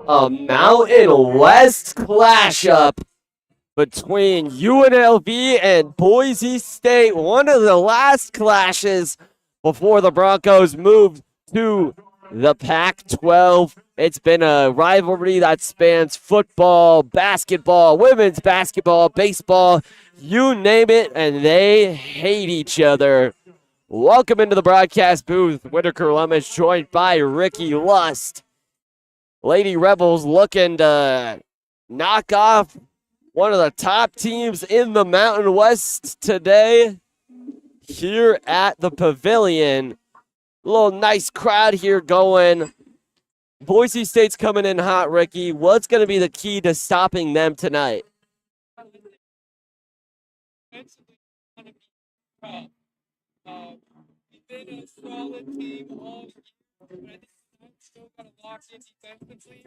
A Mountain West clash up between UNLV and Boise State. One of the last clashes before the Broncos moved to the Pac-12. It's been a rivalry that spans football, basketball, women's basketball, baseball, you name it, and they hate each other. Welcome into the broadcast booth. Whitaker Lummis joined by Ricky Lust. Lady Rebels looking to knock off one of the top teams in the Mountain West today here at the Pavilion. A little nice crowd here going. Boise State's coming in hot, Ricky. What's going to be the key to stopping them tonight? We've been a solid team all year. I think still got to lock in defensively,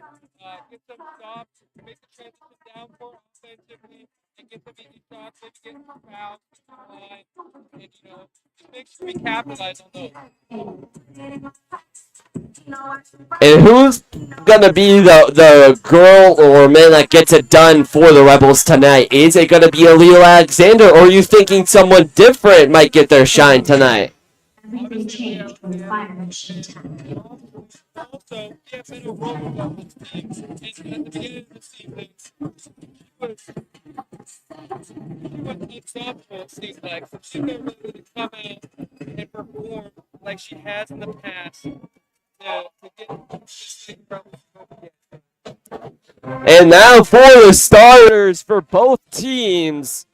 get some stops, make the transition down for offensively, and get some easy shots, maybe get some fouls, and just make sure we capitalize on those. And who's going to be the girl or man that gets it done for the Rebels tonight? Is it going to be Aaliyah Alexander, or are you thinking someone different might get their shine tonight? Obviously, change from fire machine time. Also, we have been a role on this team. And at the beginning of the season, she was unstoppable, it seems like. So she's been ready to come out and perform like she has in the past to get this thing from us. And now for the starters for both teams.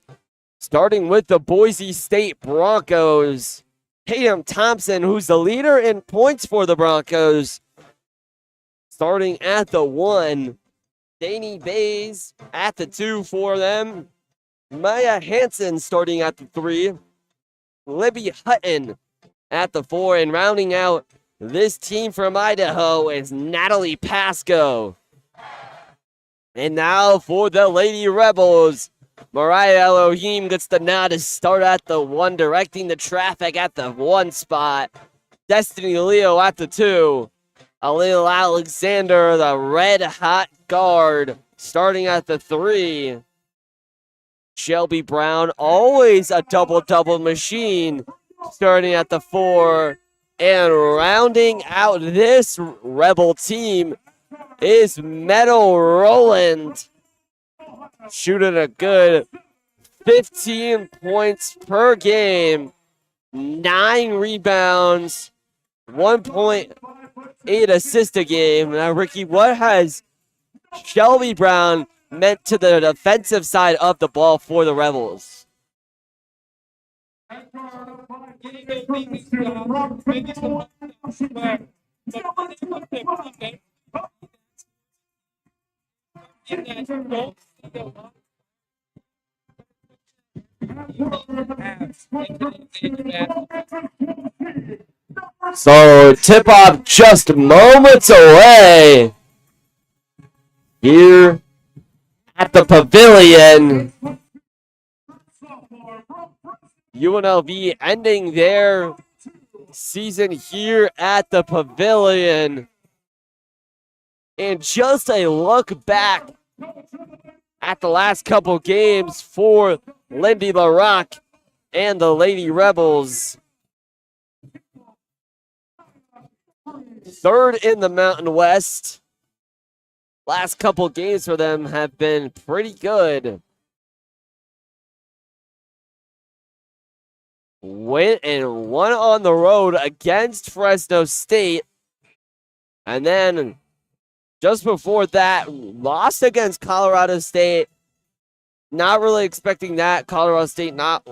Starting with the Boise State Broncos. Tatum Thompson, who's the leader in points for the Broncos. Starting at the 1. Danny Bays at the 2 for them. Maya Hansen starting at the 3. Libby Hutton at the 4. And rounding out this team from Idaho is Natalie Pasco. And now for the Lady Rebels. Mariah Elohim gets the nod to start at the 1, directing the traffic at the 1 spot. Destiny Leo at the 2. Alil Alexander, the red hot guard, starting at the 3. Shelby Brown, always a double-double machine, starting at the 4. And rounding out this Rebel team is Meadow Rowland, shooting a good 15 points per game, 9 rebounds, 1.8 assists a game. Now, Ricky, what has Shelby Brown meant to the defensive side of the ball for the Rebels? So tip off just moments away here at the Pavilion. UNLV ending their season here at the Pavilion. And just a look back at the last couple games for Lindy LaRock and the Lady Rebels. 3rd in the Mountain West. Last couple games for them have been pretty good. Went and won on the road against Fresno State. And then just before that, lost against Colorado State. Not really expecting that. Colorado State not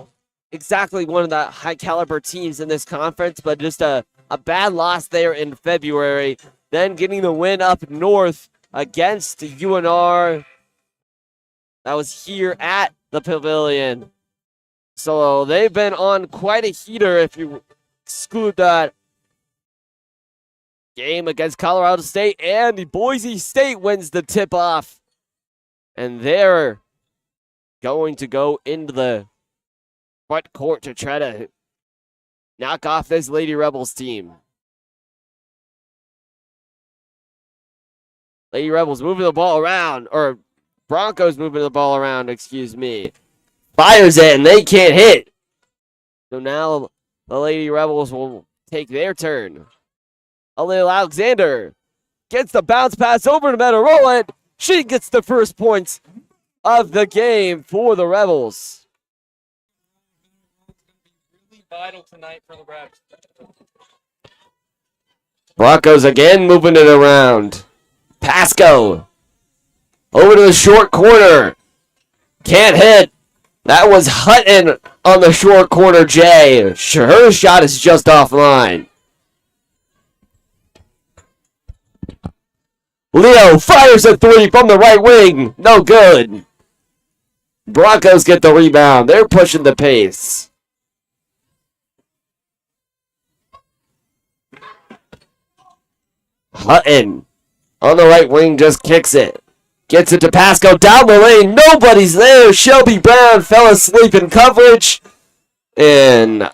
exactly one of the high caliber teams in this conference, but just a bad loss there in February. Then getting the win up north against UNR. That was here at the Pavilion. So they've been on quite a heater if you exclude that game against Colorado State. And Boise State wins the tip-off. And they're going to go into the front court to try to knock off this Lady Rebels team. Lady Rebels moving the ball around, or Broncos moving the ball around, excuse me. Fires it, and they can't hit. So now the Lady Rebels will take their turn. Unlv Alexander gets the bounce pass over to Meta Rowland. She gets the first points of the game for the Rebels. Really vital tonight for the Rebs. Broncos again moving it around. Pasco over to the short corner. Can't hit. That was Hutton on the short corner, Jay. Her shot is just offline. Leo fires a three from the right wing. No good. Broncos get the rebound. They're pushing the pace. Hutton on the right wing just kicks it. Gets it to Pasco down the lane. Nobody's there. Shelby Brown fell asleep in coverage. And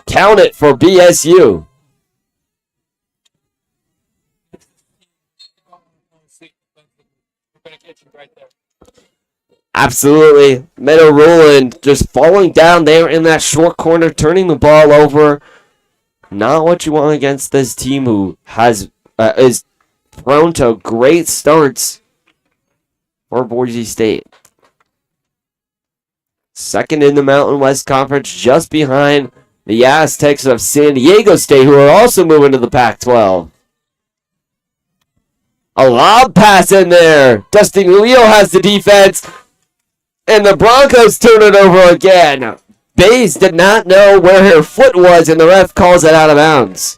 count it for BSU. Absolutely. Meta Rowland just falling down there in that short corner, turning the ball over. Not what you want against this team who is prone to great starts for Boise State. Second in the Mountain West Conference, just behind the Aztecs of San Diego State, who are also moving to the Pac-12. A lob pass in there. Dustin Leo has the defense. And the Broncos turn it over again. Bays did not know where her foot was, and the ref calls it out of bounds.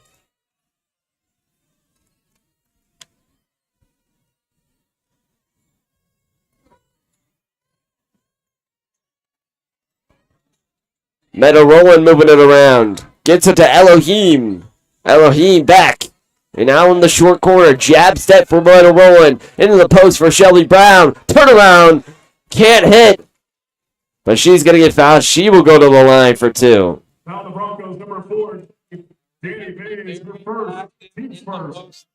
Meta Rowland moving it around. Gets it to Elohim. Elohim back. And now in the short corner. Jab step for Meta Rowland. Into the post for Shelby Brown. Turnaround. Can't hit. But she's going to get fouled. She will go to the line for two. Now the Broncos, number 4. Danny Bays for first. Teams first.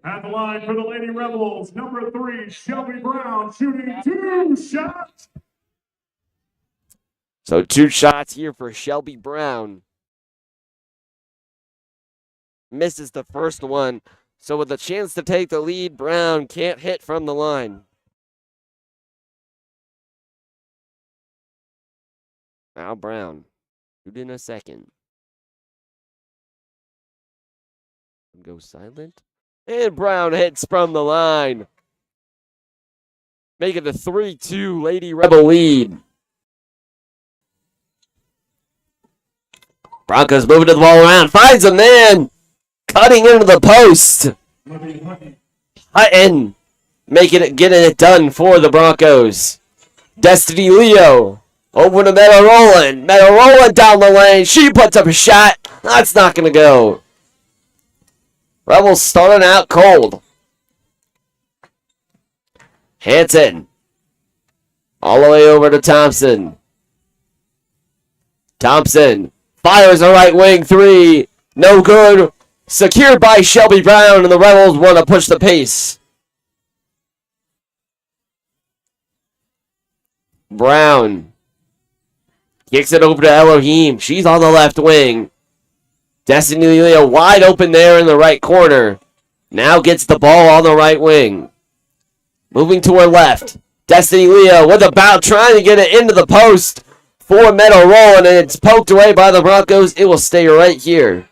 At the line for the Lady Rebels, number 3, Shelby Brown, shooting 2 shots. So 2 shots here for Shelby Brown. Misses the first one. So with a chance to take the lead, Brown can't hit from the line. Now Brown. Shoot in a second. Go silent. And Brown hits from the line. Making the 3-2 Lady Rebel lead. Broncos moving the ball around. Finds a man. Cutting into the post. Hutton getting it done for the Broncos. Destiny Leo. Over to Meta Rowland. Meta Rowland down the lane. She puts up a shot. That's not going to go. Rebels starting out cold. Hanson. All the way over to Thompson. Thompson fires a right wing 3. No good. Secured by Shelby Brown, and the Rebels want to push the pace. Brown kicks it over to Elohim. She's on the left wing. Destiny Leo wide open there in the right corner. Now gets the ball on the right wing. Moving to her left. Destiny Leo with a bounce, trying to get it into the post for Meta Rowland, and it's poked away by the Broncos. It will stay right here.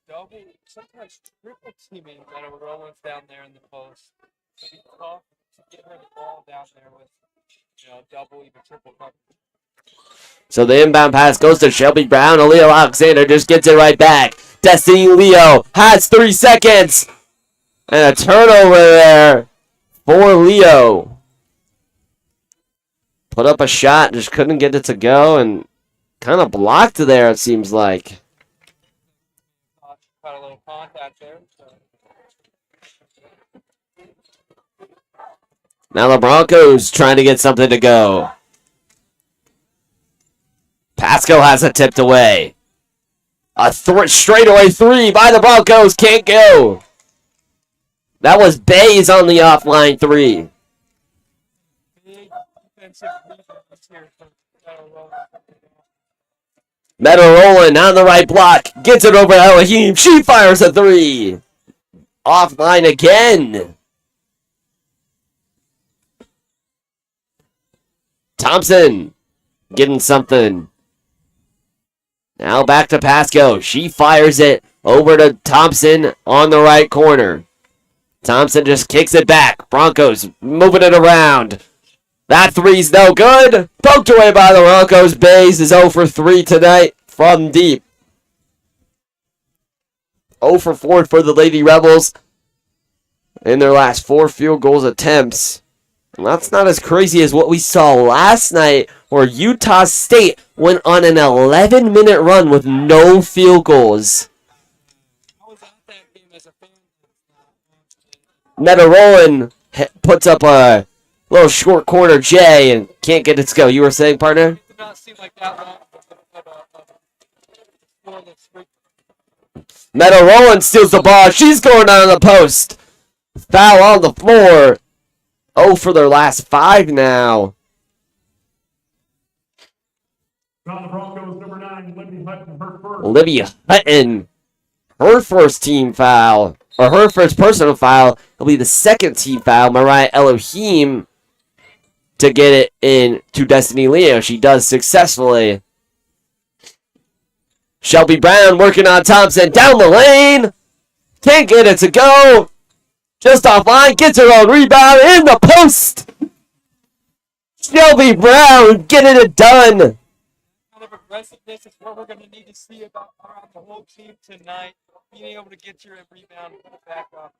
Double, sometimes triple teaming Meta Rowland down there in the post. It'd be tough to get her the ball down there with, double, even triple coverage. So the inbound pass goes to Shelby Brown. Leo Alexander just gets it right back. Destiny Leo has 3 seconds. And a turnover there for Leo. Put up a shot, just couldn't get it to go, and kind of blocked there, it seems like. Got a little contact there. Now the Broncos trying to get something to go. Pasco has it tipped away. A straightaway three by the Broncos. Can't go. That was Bays on the offline three. Big defensive rebounds here for Metal Metal Roland on the right block. Gets it over to Elohim. She fires a three. Offline again. Thompson getting something. Now back to Pasco. She fires it over to Thompson on the right corner. Thompson just kicks it back. Broncos moving it around. That three's no good. Poked away by the Broncos. Bays is 0 for 3 tonight from deep. 0 for 4 for the Lady Rebels in their last 4 field goals attempts. And that's not as crazy as what we saw last night, where Utah State went on an 11-minute run with no field goals. I was at that game as a fan. Meta Roland puts up a little short corner J and can't get it to go. You were saying, partner? It did not seem like that long of a scoreless streak. Meta Roland steals the ball. She's going down the post. Foul on the floor. 0 for their last 5 now. On the Broncos, number 9, Libby Hutton, her first. Olivia Hutton, her first team foul, or her first personal foul, will be the second team foul. Mariah Elohim to get it in to Destiny Leo. She does successfully. Shelby Brown working on Thompson down the lane. Can't get it to go. Just offline, gets her own rebound in the post. Shelby Brown getting it done. Kind of aggressiveness is what we're going to need to see about around the whole team tonight. Being able to get your rebound and put it back up.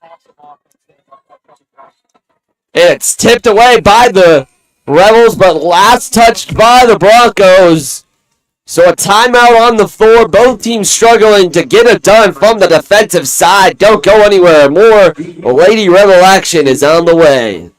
Awesome offense. And it's tipped away by the Rebels, but last touched by the Broncos. So a timeout on the floor. Both teams struggling to get it done from the defensive side. Don't go anywhere. More Lady Rebel action is on the way.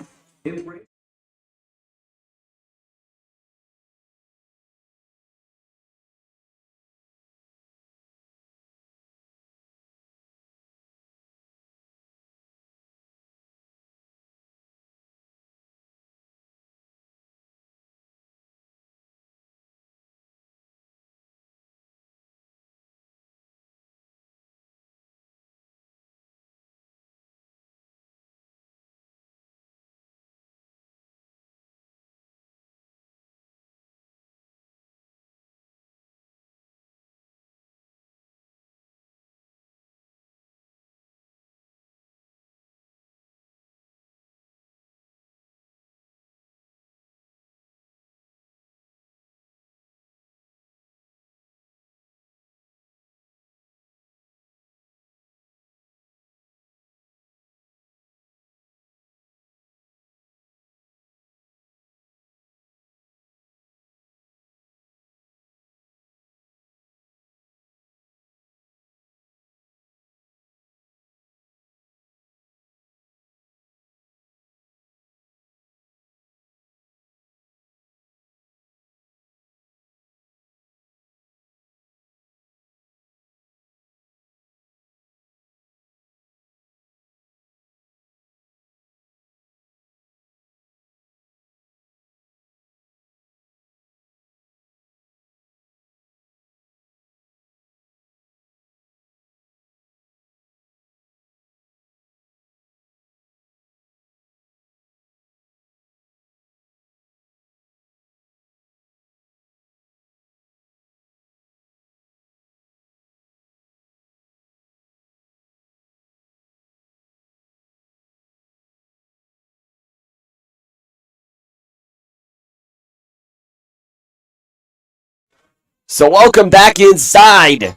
So welcome back inside.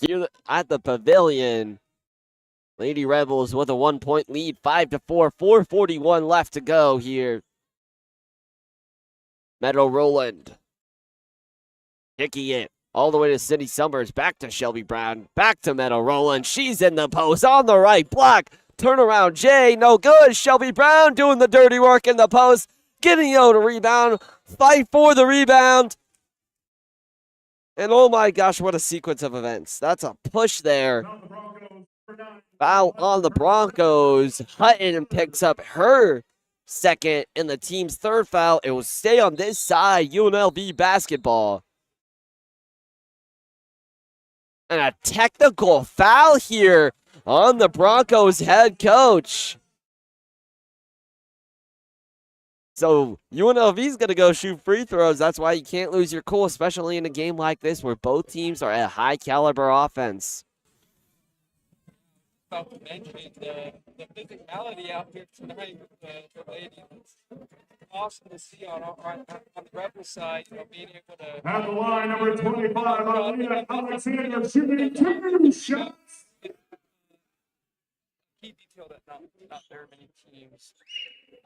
Here at the pavilion. Lady Rebels with a 1-point lead, 5-4, 4:41 left to go here. Meadow Roland. Kicking it all the way to Cindy Summers. Back to Shelby Brown. Back to Meadow Roland. She's in the post on the right block. Turnaround Jay. No good. Shelby Brown doing the dirty work in the post. Getting the rebound. Fight for the rebound. And oh my gosh, what a sequence of events. That's a push there. Foul on the Broncos. Hutton picks up her second and the team's third foul. It will stay on this side. UNLV basketball. And a technical foul here on the Broncos head coach. So UNLV is going to go shoot free throws. That's why you can't lose your cool, especially in a game like this where both teams are at high caliber offense. About to mention the physicality out here tonight with the ladies. It's awesome to see on the Rebel side, being able to. At the line, number 25, Aliyah Alexander shooting 2 shots. Key detail that not very many teams see.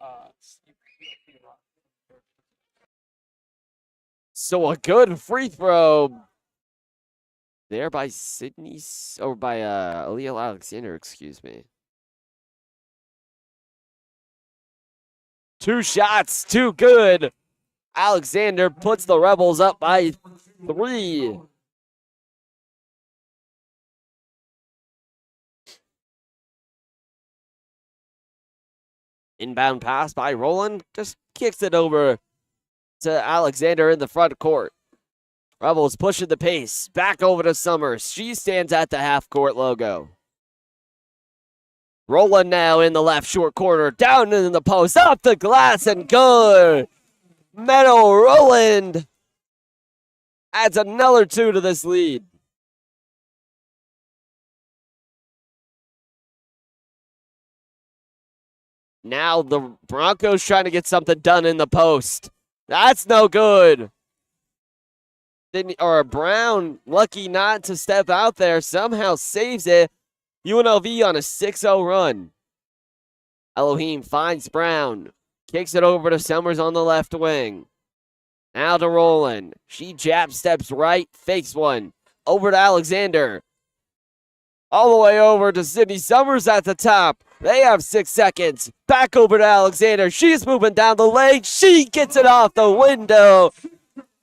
So a good free throw there by Sydney, or by Aliyah Alexander, excuse me. 2 shots, too good. Alexander puts the Rebels up by 3. Inbound pass by Roland, just kicks it over to Alexander in the front court. Rebels pushing the pace, back over to Summers. She stands at the half-court logo. Roland now in the left short corner, down in the post, up the glass and good. Meadow Roland adds another 2 to this lead. Now the Broncos trying to get something done in the post. That's no good. Brown, lucky not to step out there, somehow saves it. UNLV on a 6-0 run. Elohim finds Brown. Kicks it over to Summers on the left wing. Now to Roland. She jab steps right, fakes one. Over to Alexander. All the way over to Sydney Summers at the top. They have 6 seconds. Back over to Alexander. She's moving down the lane. She gets it off the window.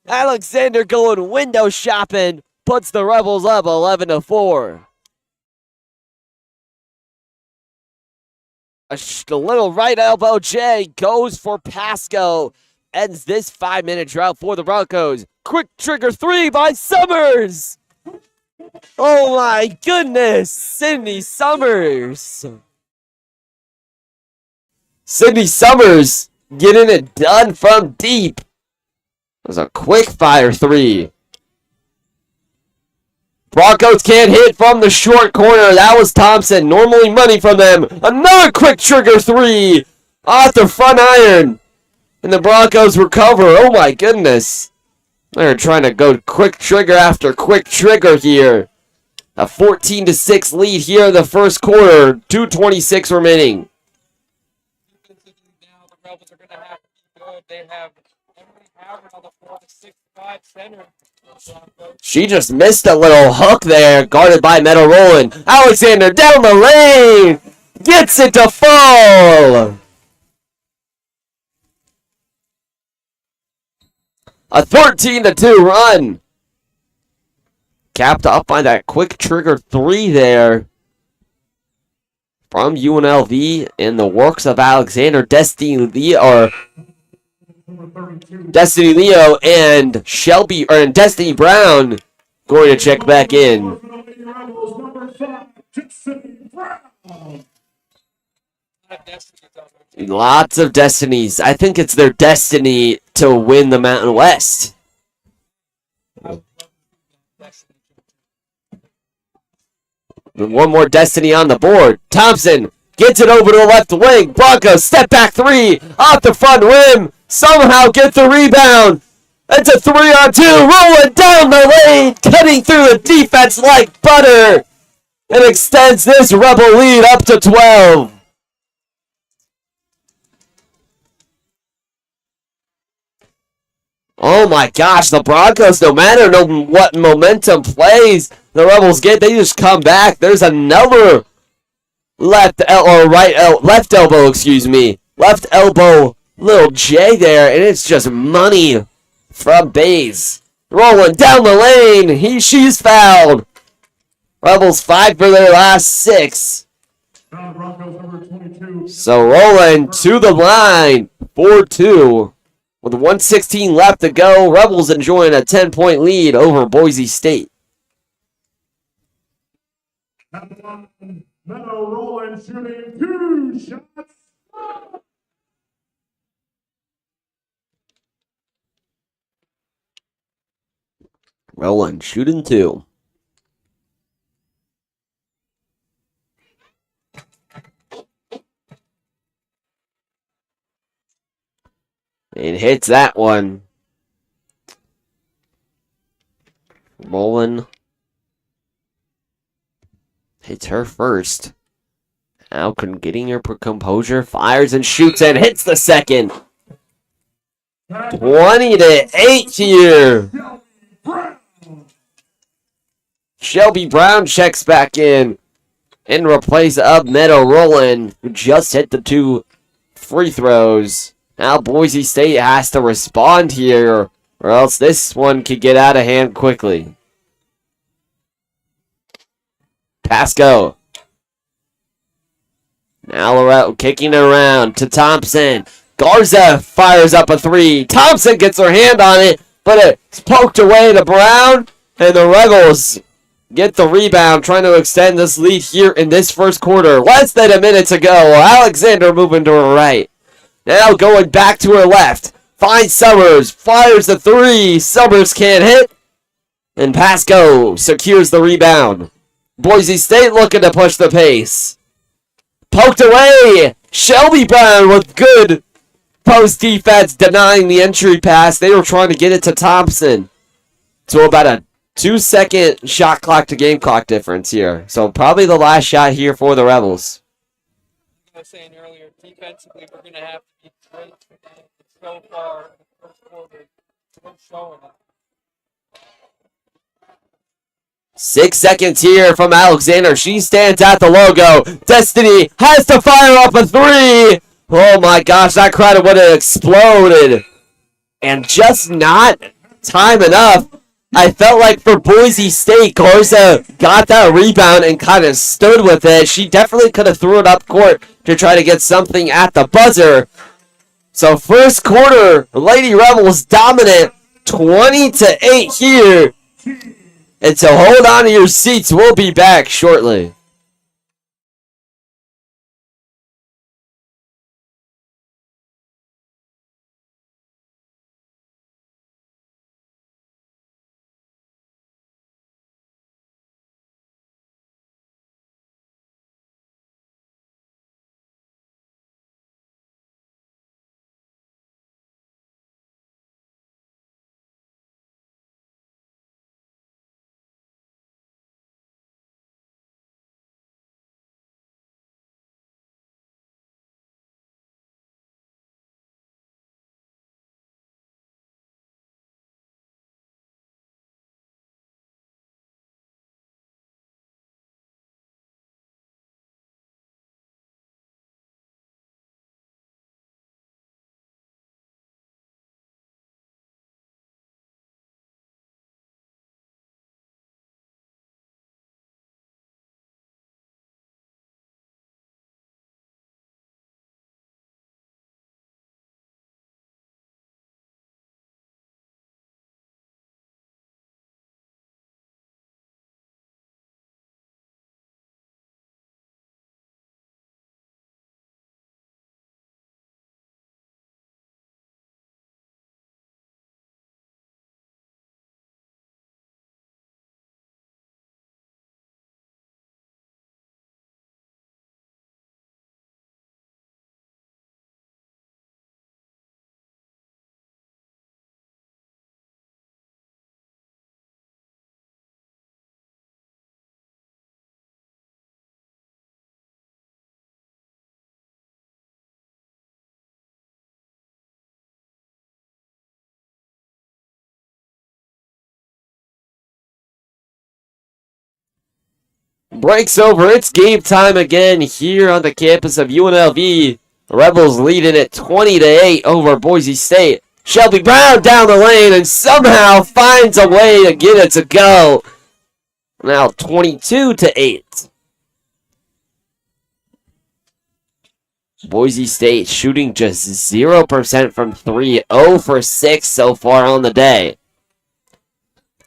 Alexander going window shopping. Puts the Rebels up 11-4. A little right elbow J goes for Pasco. Ends this 5-minute drought for the Broncos. Quick trigger 3 by Summers. Oh my goodness, Sydney Summers. Sydney Summers getting it done from deep. It was a quick fire 3. Broncos can't hit from the short corner. That was Thompson. Normally money from them. Another quick trigger 3 off the front iron. And the Broncos recover. Oh my goodness. They're trying to go quick trigger after quick trigger here. A 14-6 lead here in the first quarter. 2:26 remaining. Now the Rebels are going to have to be good. They have Emily Howard on the floor, the 6'5" center. She just missed a little hook there, guarded by Meadow Roland. Alexander down the lane. Gets it to fall. A 13-2 run. Capped up by that quick trigger 3 there from UNLV in the works of Alexander, Destiny Leo, and Shelby, or Destiny Brown going to check back in. Lots of destinies. I think it's their destiny to win the Mountain West. One more destiny on the board. Thompson gets it over to the left wing. Broncos step back 3 off the front rim. Somehow get the rebound. It's a 3-on-2. Rolling down the lane. Cutting through the defense like butter. And extends this Rebel lead up to 12. Oh my gosh, the Broncos, no matter what momentum plays the Rebels get, they just come back. There's another left elbow, excuse me. Left elbow, little J there, and it's just money from Bays. Rolling down the lane. She's fouled. Rebels 5 for their last 6. Foul Broncos number 22. So rolling to the line. 4-2. With 1:16 left to go. Rebels enjoying a 10-point lead over Boise State. At the line, Meadow Roland shooting 2 shots. Rolling, shooting 2. And hits that one. Rolling. Hits her first. Alcon getting her composure. Fires and shoots and hits the second. 20-8 here. Shelby Brown checks back in replace of Meadow Roland, who just hit the 2 free throws. Now Boise State has to respond here, or else this one could get out of hand quickly. Pasco. Now Lorette kicking it around to Thompson. Garza fires up a 3. Thompson gets her hand on it, but it's poked away to Brown, and the Rebels get the rebound, trying to extend this lead here in this first quarter. Less than a minute to go. Alexander moving to her right. Now going back to her left. Finds Summers. Fires the 3. Summers can't hit. And Pasco secures the rebound. Boise State looking to push the pace. Poked away. Shelby Brown with good post defense, denying the entry pass. They were trying to get it to Thompson. So about a 2-second shot clock to game clock difference here. So probably the last shot here for the Rebels. I was saying earlier, defensively, we're going to have to be great. So far in the first quarter, we're showing it. 6 seconds here from Alexander. She stands at the logo. Destiny has to fire up a 3. Oh my gosh, that crowd would have exploded. And just not time enough. I felt like for Boise State, Garza got that rebound and kind of stood with it. She definitely could have threw it up court to try to get something at the buzzer. So first quarter, Lady Rebels dominant, 20-8 here. And so hold on to your seats. We'll be back shortly. Breaks over. It's game time again here on the campus of UNLV. The Rebels leading it 20-8 over Boise State. Shelby Brown down the lane and somehow finds a way to get it to go. Now 22-8. Boise State shooting just 0% from 3. 0 for 6 so far on the day.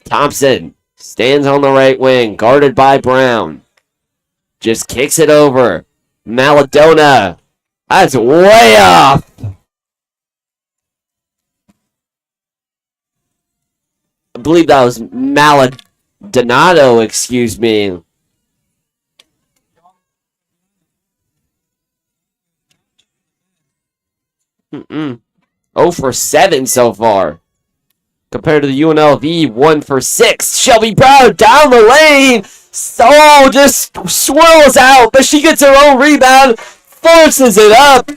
Thompson stands on the right wing, guarded by Brown. Just kicks it over. Maladona. That's way off. I believe that was Maldonado, excuse me. Mm-mm. 0 for 7 so far. Compared to the UNLV, 1 for 6. Shelby Brown down the lane. So just swirls out, but she gets her own rebound, forces it up,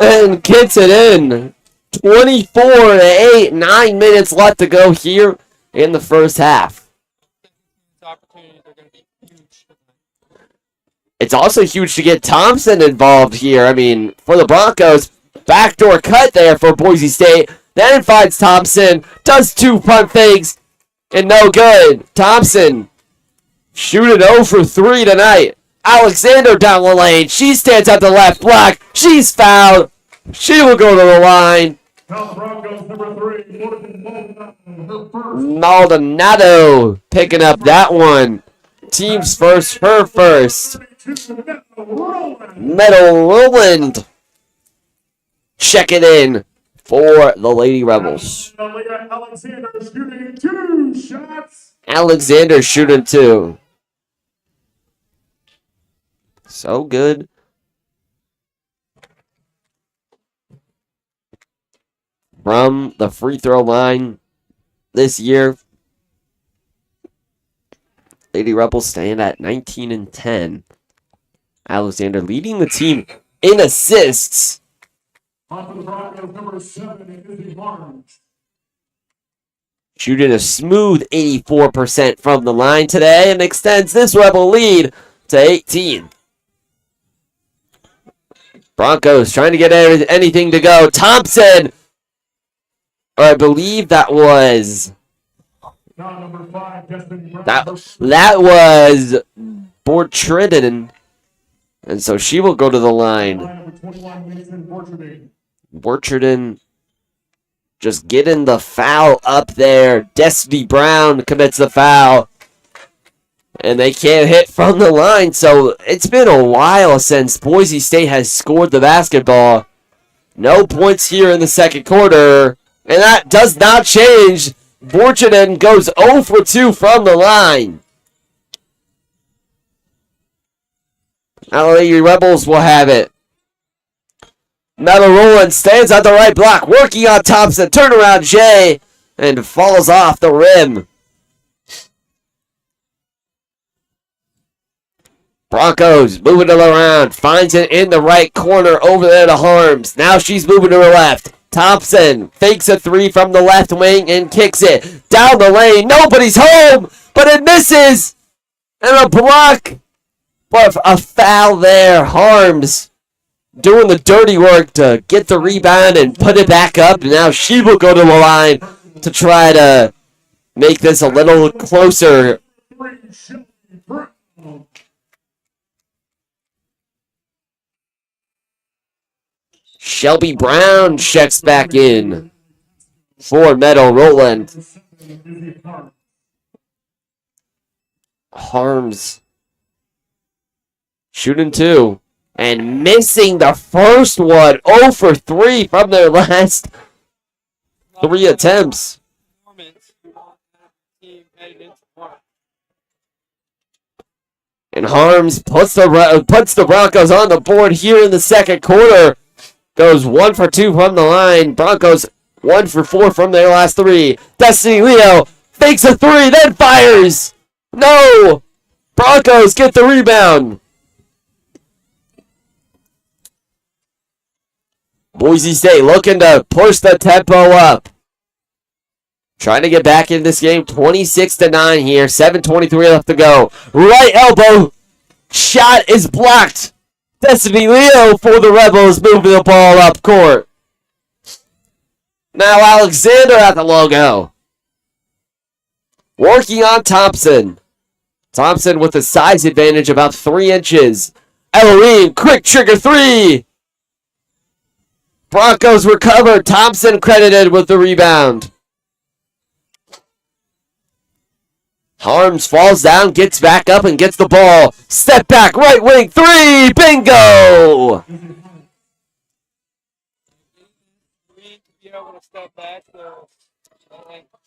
and gets it in. 24-8. 9 minutes left to go here in the first half. Opportunities are going to be huge. It's also huge to get Thompson involved here. I mean, for the Broncos, backdoor cut there for Boise State. Then finds Thompson, does 2 punt fakes, and no good. Thompson shooting 0 for 3 tonight. Alexander down the lane. She stands at the left block. She's fouled. She will go to the line. Broncos number 3, her first. Maldonado picking up that one. Team's first, her first. Metal Roland. Check it in for the Lady Rebels. Alexander shooting 2 shots. Alexander shooting 2. So good. From the free throw line this year, Lady Rebels stand at 19-10. Alexander leading the team in assists. On for the Broncos, number 7, Izzy Barnes. Shooting a smooth 84% from the line today and extends this Rebel lead to 18. Broncos trying to get anything to go. Thompson, or I believe that was Number 5, Destiny Brown. that was Bortridden, and so she will go to the line. Number 21, Mason Borcherding. Borcherding just getting the foul up there. Destiny Brown commits the foul. And they can't hit from the line. So it's been a while since Boise State has scored the basketball. No points here in the second quarter. And that does not change. Borcherding goes 0 for 2 from the line. Now the Rebels will have it. Metal Roland stands at the right block, working on Thompson. Turnaround Jay, and falls off the rim. Broncos moving it around, finds it in the right corner over there to Harms. Now she's moving to her left. Thompson fakes a 3 from the left wing and kicks it down the lane. Nobody's home, but it misses. And a block. But a foul there. Harms doing the dirty work to get the rebound and put it back up. Now she will go to the line to try to make this a little closer. Shelby Brown checks back in for Meadow Roland. Harms shooting 2 and missing the first one. 0 for 3 from their last 3 attempts. And Harms puts the Broncos on the board here in the second quarter. Goes 1 for 2 from the line. Broncos 1 for 4 from their last 3. Destiny Leo fakes a 3, then fires. No! Broncos get the rebound. Boise State looking to push the tempo up. Trying to get back in this game. 26-9 here. 7:23 left to go. Right elbow shot is blocked. Destiny Leo for the Rebels moving the ball up court. Now Alexander at the logo. Working on Thompson. Thompson with a size advantage about 3 inches. Elohim, quick trigger 3. Broncos recover. Thompson credited with the rebound. Harms falls down, gets back up, and gets the ball. Step back, right wing 3. Bingo! Green to be able to step back, so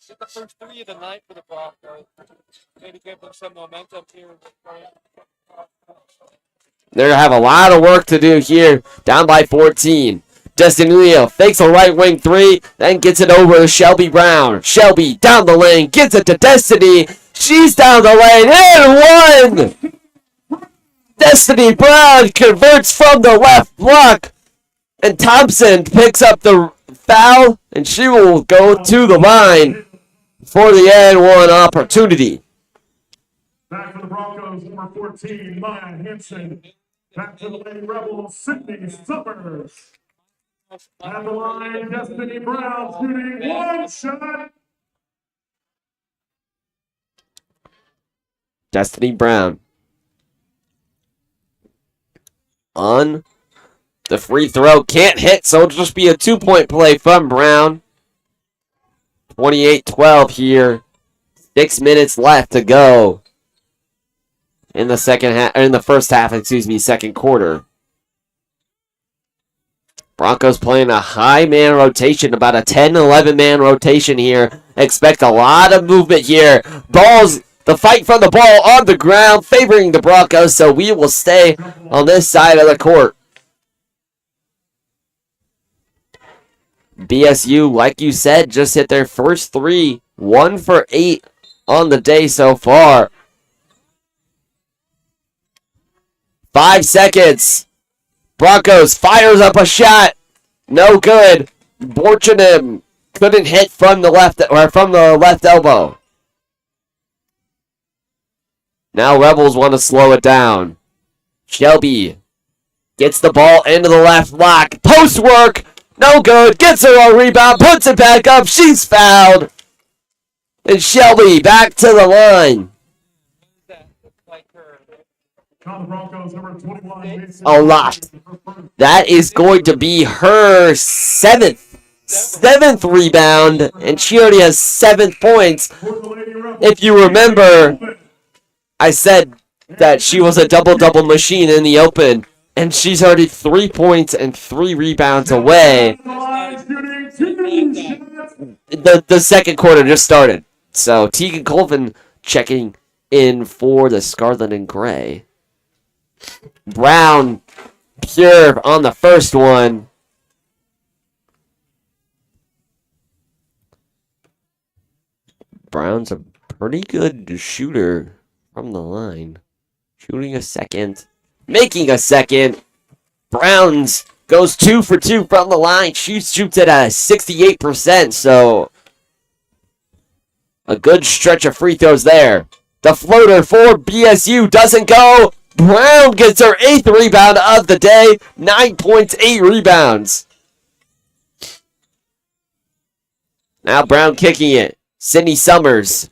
get the first 3 of the night for the Broncos. Maybe give them some momentum here. They're going to have a lot of work to do here. Down by 14. Destin Leo fakes a right wing 3, then gets it over to Shelby Brown. Shelby down the lane, gets it to Destiny. She's down the lane, and 1! Destiny Brown converts from the left block. And Thompson picks up the foul, and she will go to the line for the and 1 opportunity. Back for the Broncos, number 14, Maya Henson. Back to the Lady Rebels, Sydney Summers. At the line, Destiny Brown shooting 1 shot. Destiny Brown on the free throw. Can't hit, so it'll just be a 2-point play from Brown. 28-12 here. 6 minutes left to go in the first half, second quarter. Broncos playing a high man rotation, about a 10-11 man rotation here. Expect a lot of movement here. The fight from the ball on the ground, favoring the Broncos, so we will stay on this side of the court. BSU, like you said, just hit their first 3. 1 for 8 on the day so far. 5 seconds. Broncos fires up a shot. No good. Borchanim couldn't hit from the left elbow. Now Rebels want to slow it down. Shelby gets the ball into the left block. Post work. No good. Gets her on rebound. Puts it back up. She's fouled. And Shelby back to the line. A lot. That is going to be her seventh rebound, and she already has 7 points. If you remember, I said that she was a double-double machine in the open, and she's already 3 points and 3 rebounds away. The second quarter just started. So Tegan Colvin checking in for the Scarlet and Gray. Brown pure on the first one. Brown's a pretty good shooter from the line. Shooting a second. Making a second. Browns goes 2 for 2 from the line. She shoots it at 68%, so a good stretch of free throws there. The floater for BSU doesn't go. Brown gets her 8th rebound of the day. 9 points, 8 rebounds. Now Brown kicking it. Sydney Summers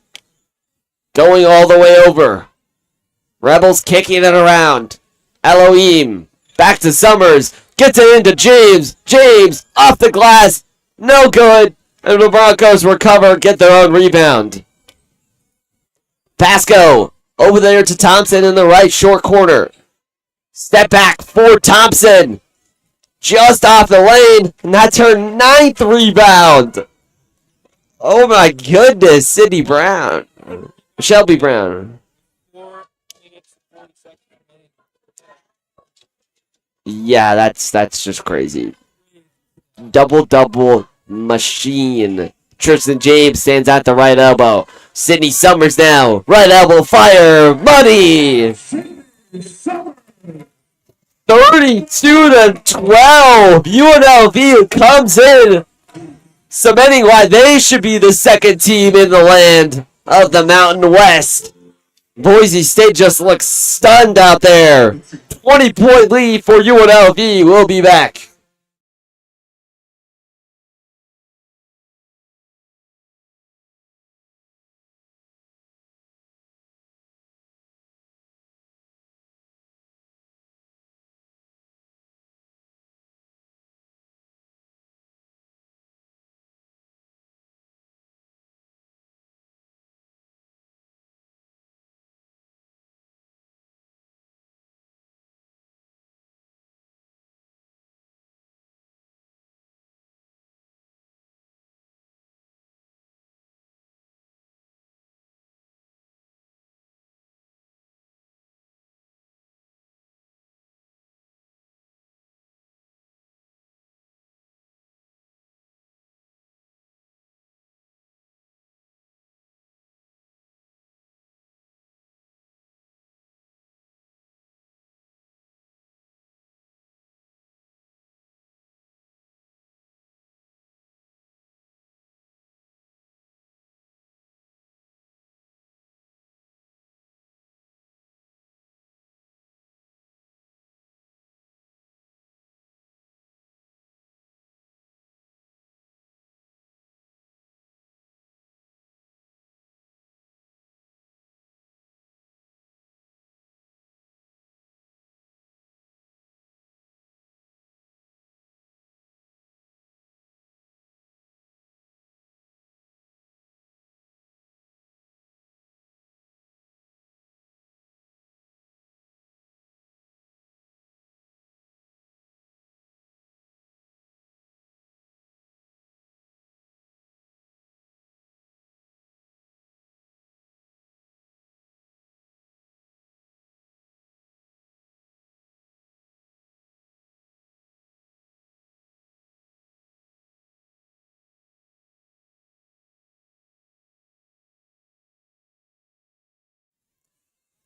going all the way over. Rebels kicking it around. Elohim back to Summers. Gets it into James. James off the glass. No good. And the Broncos recover, get their own rebound. Pasco over there to Thompson in the right short corner. Step back for Thompson. Just off the lane. And that's her 9th rebound. Oh my goodness, Sydney Brown. Shelby Brown. 4 minutes, 40 seconds. Yeah, that's just crazy. Double-double machine. Tristan James stands at the right elbow. Sydney Summers now. Right elbow fire. Money. 32-12. UNLV comes in, cementing why they should be the second team in the land of the Mountain West. Boise State just looks stunned out there. 20-point lead for UNLV. We'll be back.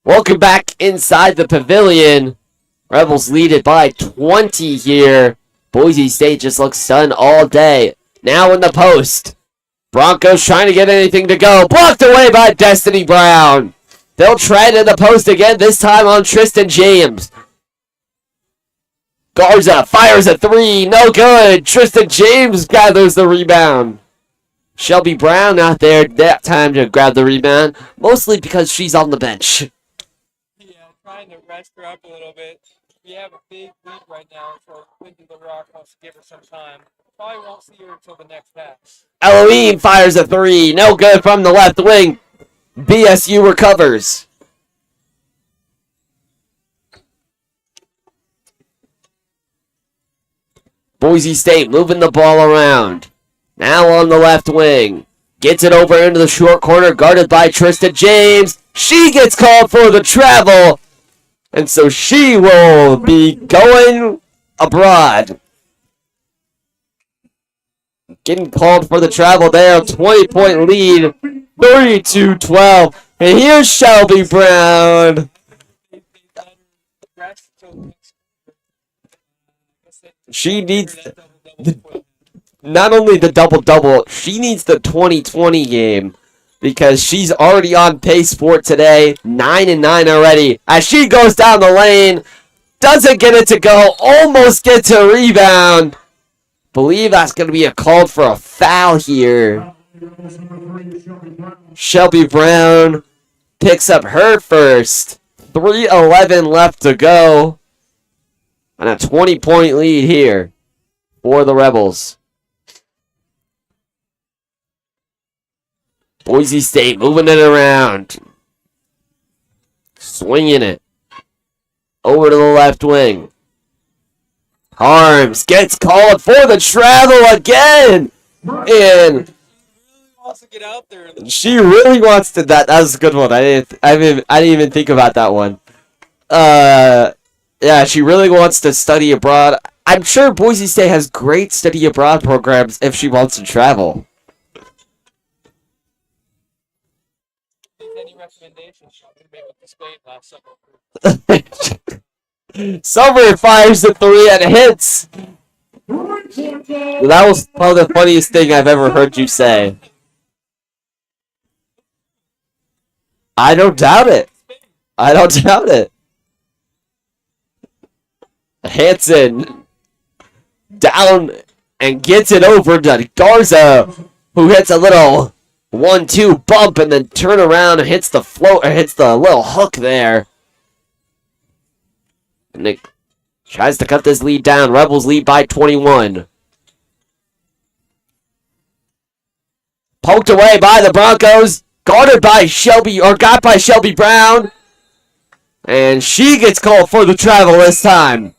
Welcome back inside the pavilion. Rebels lead it by 20 here. Boise State just looks stunned all day. Now in the post. Broncos trying to get anything to go. Blocked away by Destiny Brown. They'll try it in the post again, this time on Tristan James. Garza fires a three. No good. Tristan James gathers the rebound. Shelby Brown out there that time to grab the rebound. Mostly because she's on the bench. Yeah, trying to rest her up a little bit. We have a big lead right now, so Quinton the Rock wants to give her some time. Probably won't see her until the next half. Elohim fires a three. No good from the left wing. BSU recovers. Boise State moving the ball around. Now on the left wing. Gets it over into the short corner, guarded by Tristan James. She gets called for the travel. And so she will be going abroad. Getting called for the travel there. 20-point lead. 32-12. And here's Shelby Brown. She needs not only the double-double, she needs the 20-20 game. Because she's already on pace for today. 9-9 already. As she goes down the lane. Doesn't get it to go. Almost gets a rebound. Believe that's going to be a call for a foul here. Shelby Brown picks up her first. 3:11 left to go. And a 20-point lead here for the Rebels. Boise State moving it around. Swinging it. Over to the left wing. Harms gets called for the travel again. And Wants to get out there. she really wants to. That was a good one. I didn't even think about that one. Yeah, she really wants to study abroad. I'm sure Boise State has great study abroad programs if she wants to travel. Any recommendations? I'm gonna make with Spain last summer. Summer fires the three and hits. That was probably the funniest thing I've ever heard you say. I don't doubt it. I don't doubt it. Hansen down and gets it over to Garza, who hits a little 1-2 bump and then turn around and hits the float or hits the little hook there. And Nick tries to cut this lead down. Rebels lead by 21. Poked away by the Broncos. Guarded by Shelby, or got by Shelby Brown. And she gets called for the travel this time.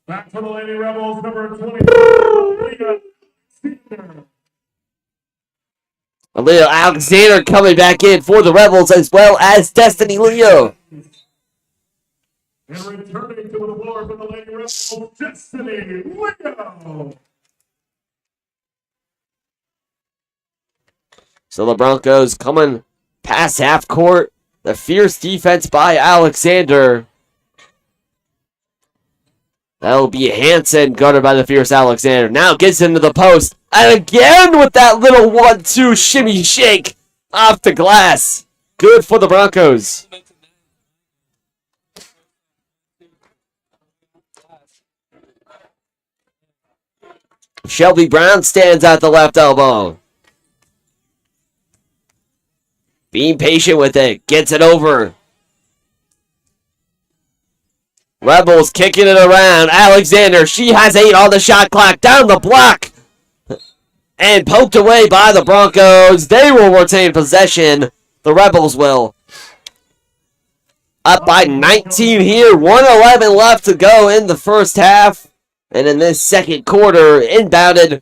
Back to the Lady Rebels, number 20. Aaliyah Alexander coming back in for the Rebels, as well as Destiny Leo. And returning to the floor for the Lady Rebels, Destiny Leo. So the Broncos coming past half court. The fierce defense by Alexander. That'll be Hansen, guarded by the fierce Alexander. Now gets into the post. And again with that little 1-2 shimmy shake off the glass. Good for the Broncos. Shelby Brown stands at the left elbow. Being patient with it. Gets it over. Rebels kicking it around. Alexander, she has 8 on the shot clock. Down the block. And poked away by the Broncos. They will retain possession. The Rebels will. Up by 19 here. 1:11 left to go in the first half. And in this second quarter, inbounded.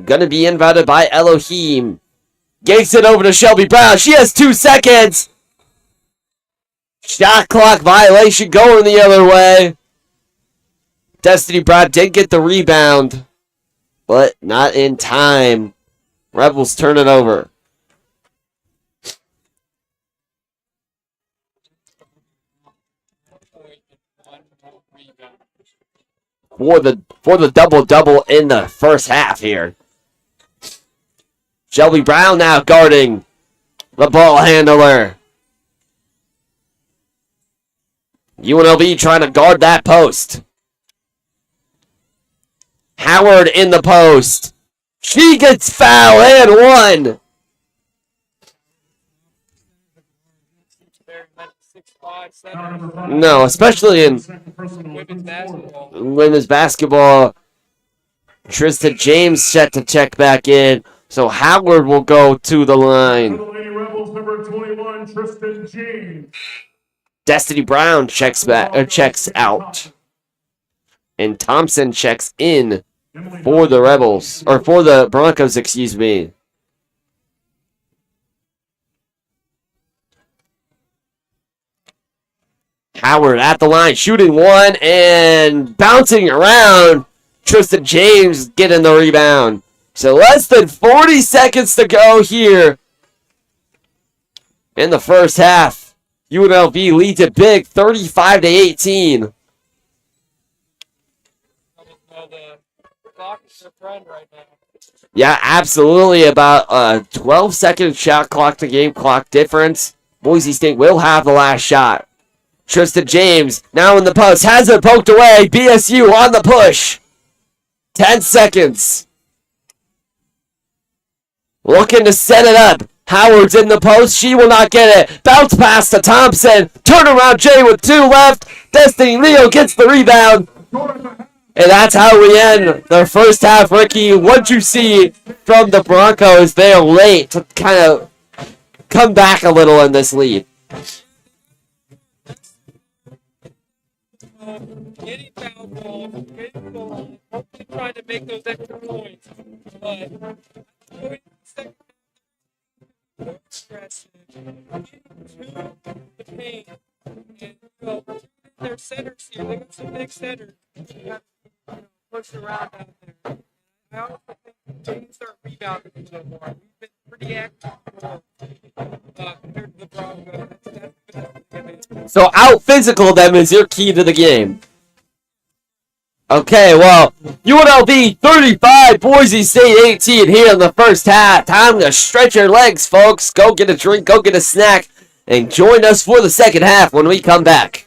Gonna be inbounded by Elohim. Gets it over to Shelby Brown. She has 2 seconds. Shot clock violation going the other way. Destiny Brown did get the rebound, but not in time. Rebels turn it over. for the double-double in the first half here. Shelby Brown now guarding the ball handler. UNLV trying to guard that post. Howard in the post. She gets fouled and one. No, especially in women's basketball. Tristan James set to check back in. So Howard will go to the line. For the Lady Rebels, number 21, Tristan James. Destiny Brown checks out. And Thompson checks in for the Rebels. Or for the Broncos, excuse me. Howard at the line, shooting one and bouncing around. Tristan James getting the rebound. So less than 40 seconds to go here in the first half. UNLV leads it big, 35-18. The clock is your friend right now. Yeah, absolutely. About a 12-second shot clock to game clock difference. Boise State will have the last shot. Tristan James now in the post. Has it poked away. BSU on the push. 10 seconds. Looking to set it up. Howard's in the post. She will not get it. Bounce pass to Thompson. Turnaround Jay with 2 left. Destiny Leo gets the rebound. And that's how we end the first half, Ricky. What you see from the Broncos, they are late to kind of come back a little in this lead. Getting foul balls, getting goals, hopefully trying to make those extra points. But going second half, aggressive, getting to the paint, and their centers here. They got some big centers. You have to push around out there. I also think they need to start rebounding a little more. We've been pretty active compared to the Broncos. So out physical them is your key to the game. Okay, well, UNLV 35, Boise State 18 here in the first half. Time to stretch your legs, folks. Go get a drink, go get a snack, and join us for the second half when we come back.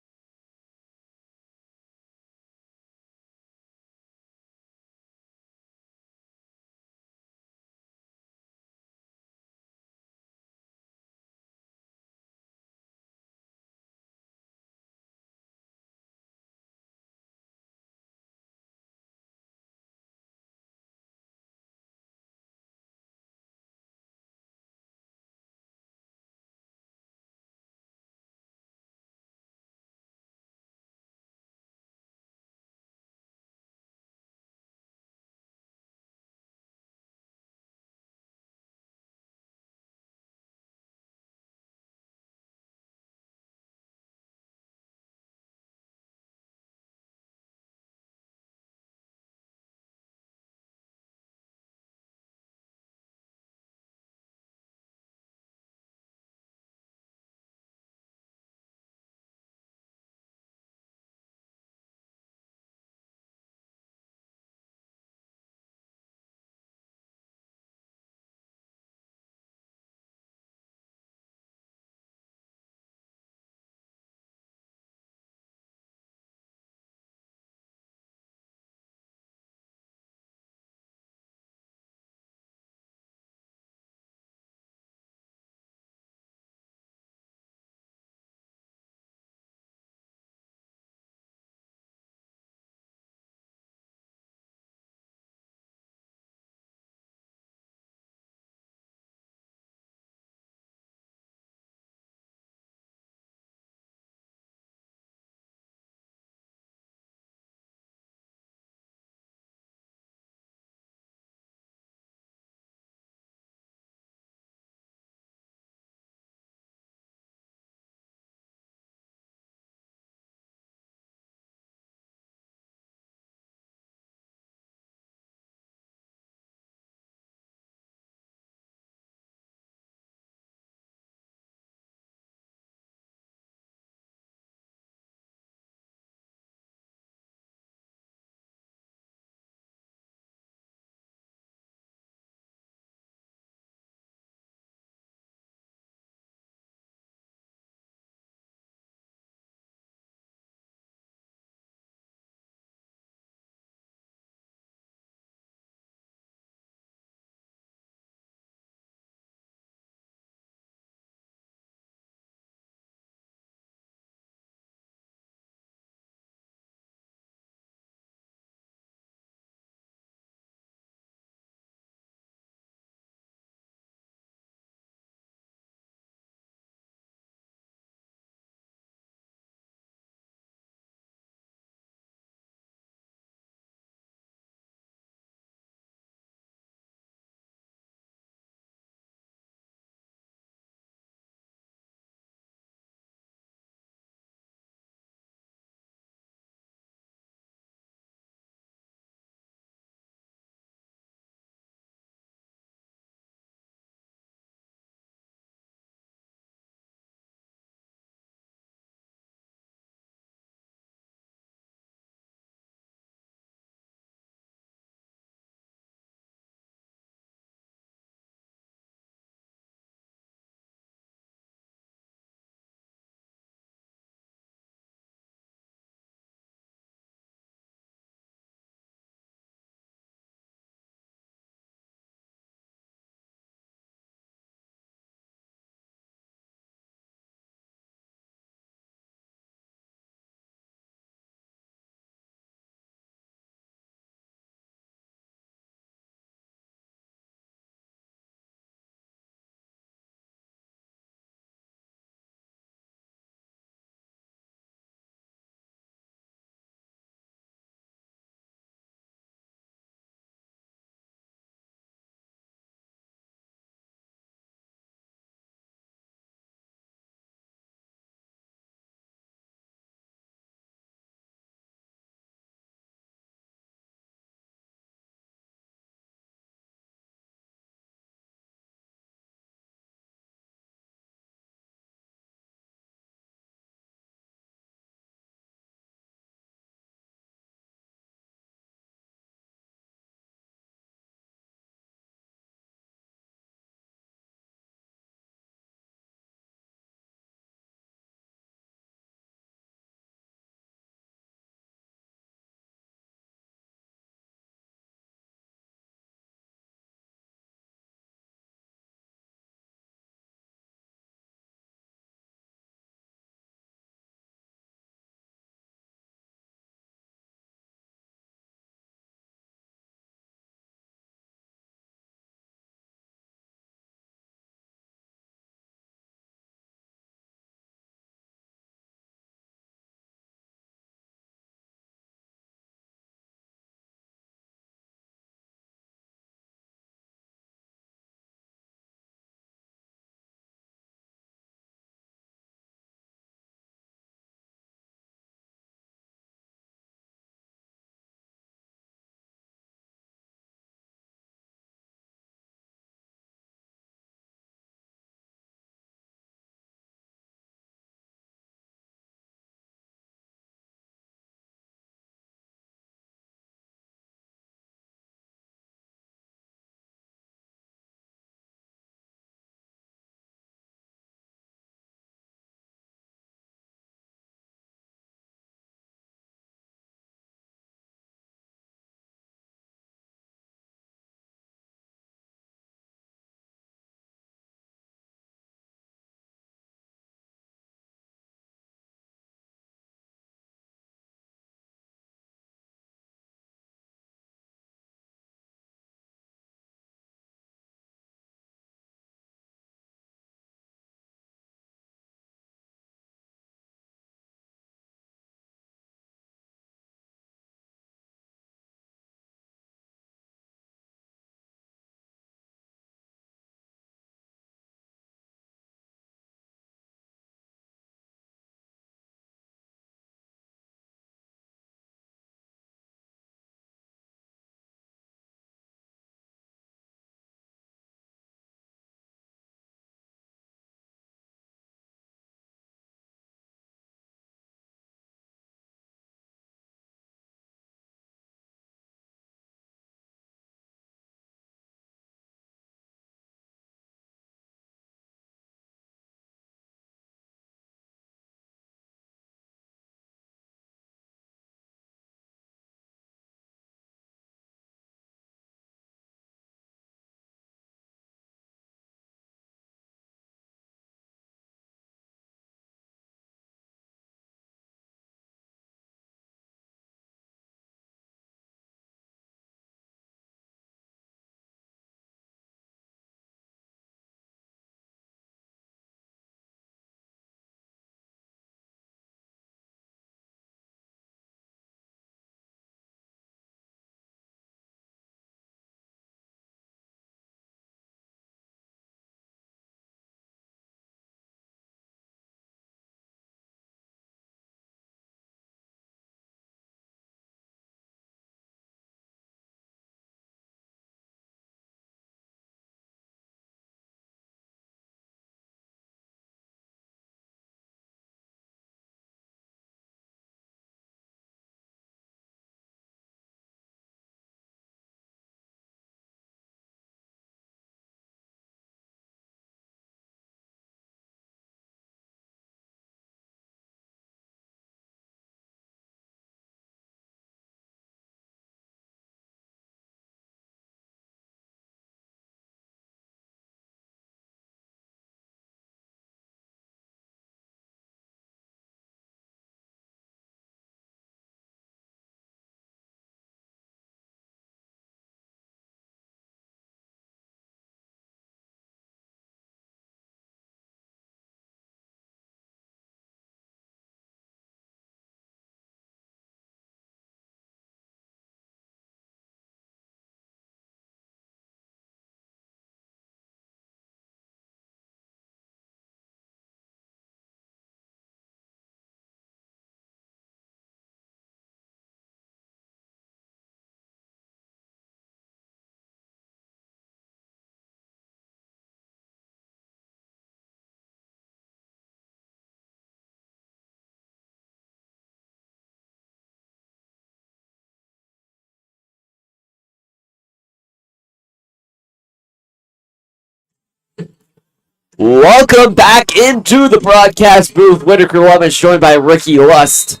Welcome back into the broadcast booth. Whitaker Lovins joined by Ricky Lust.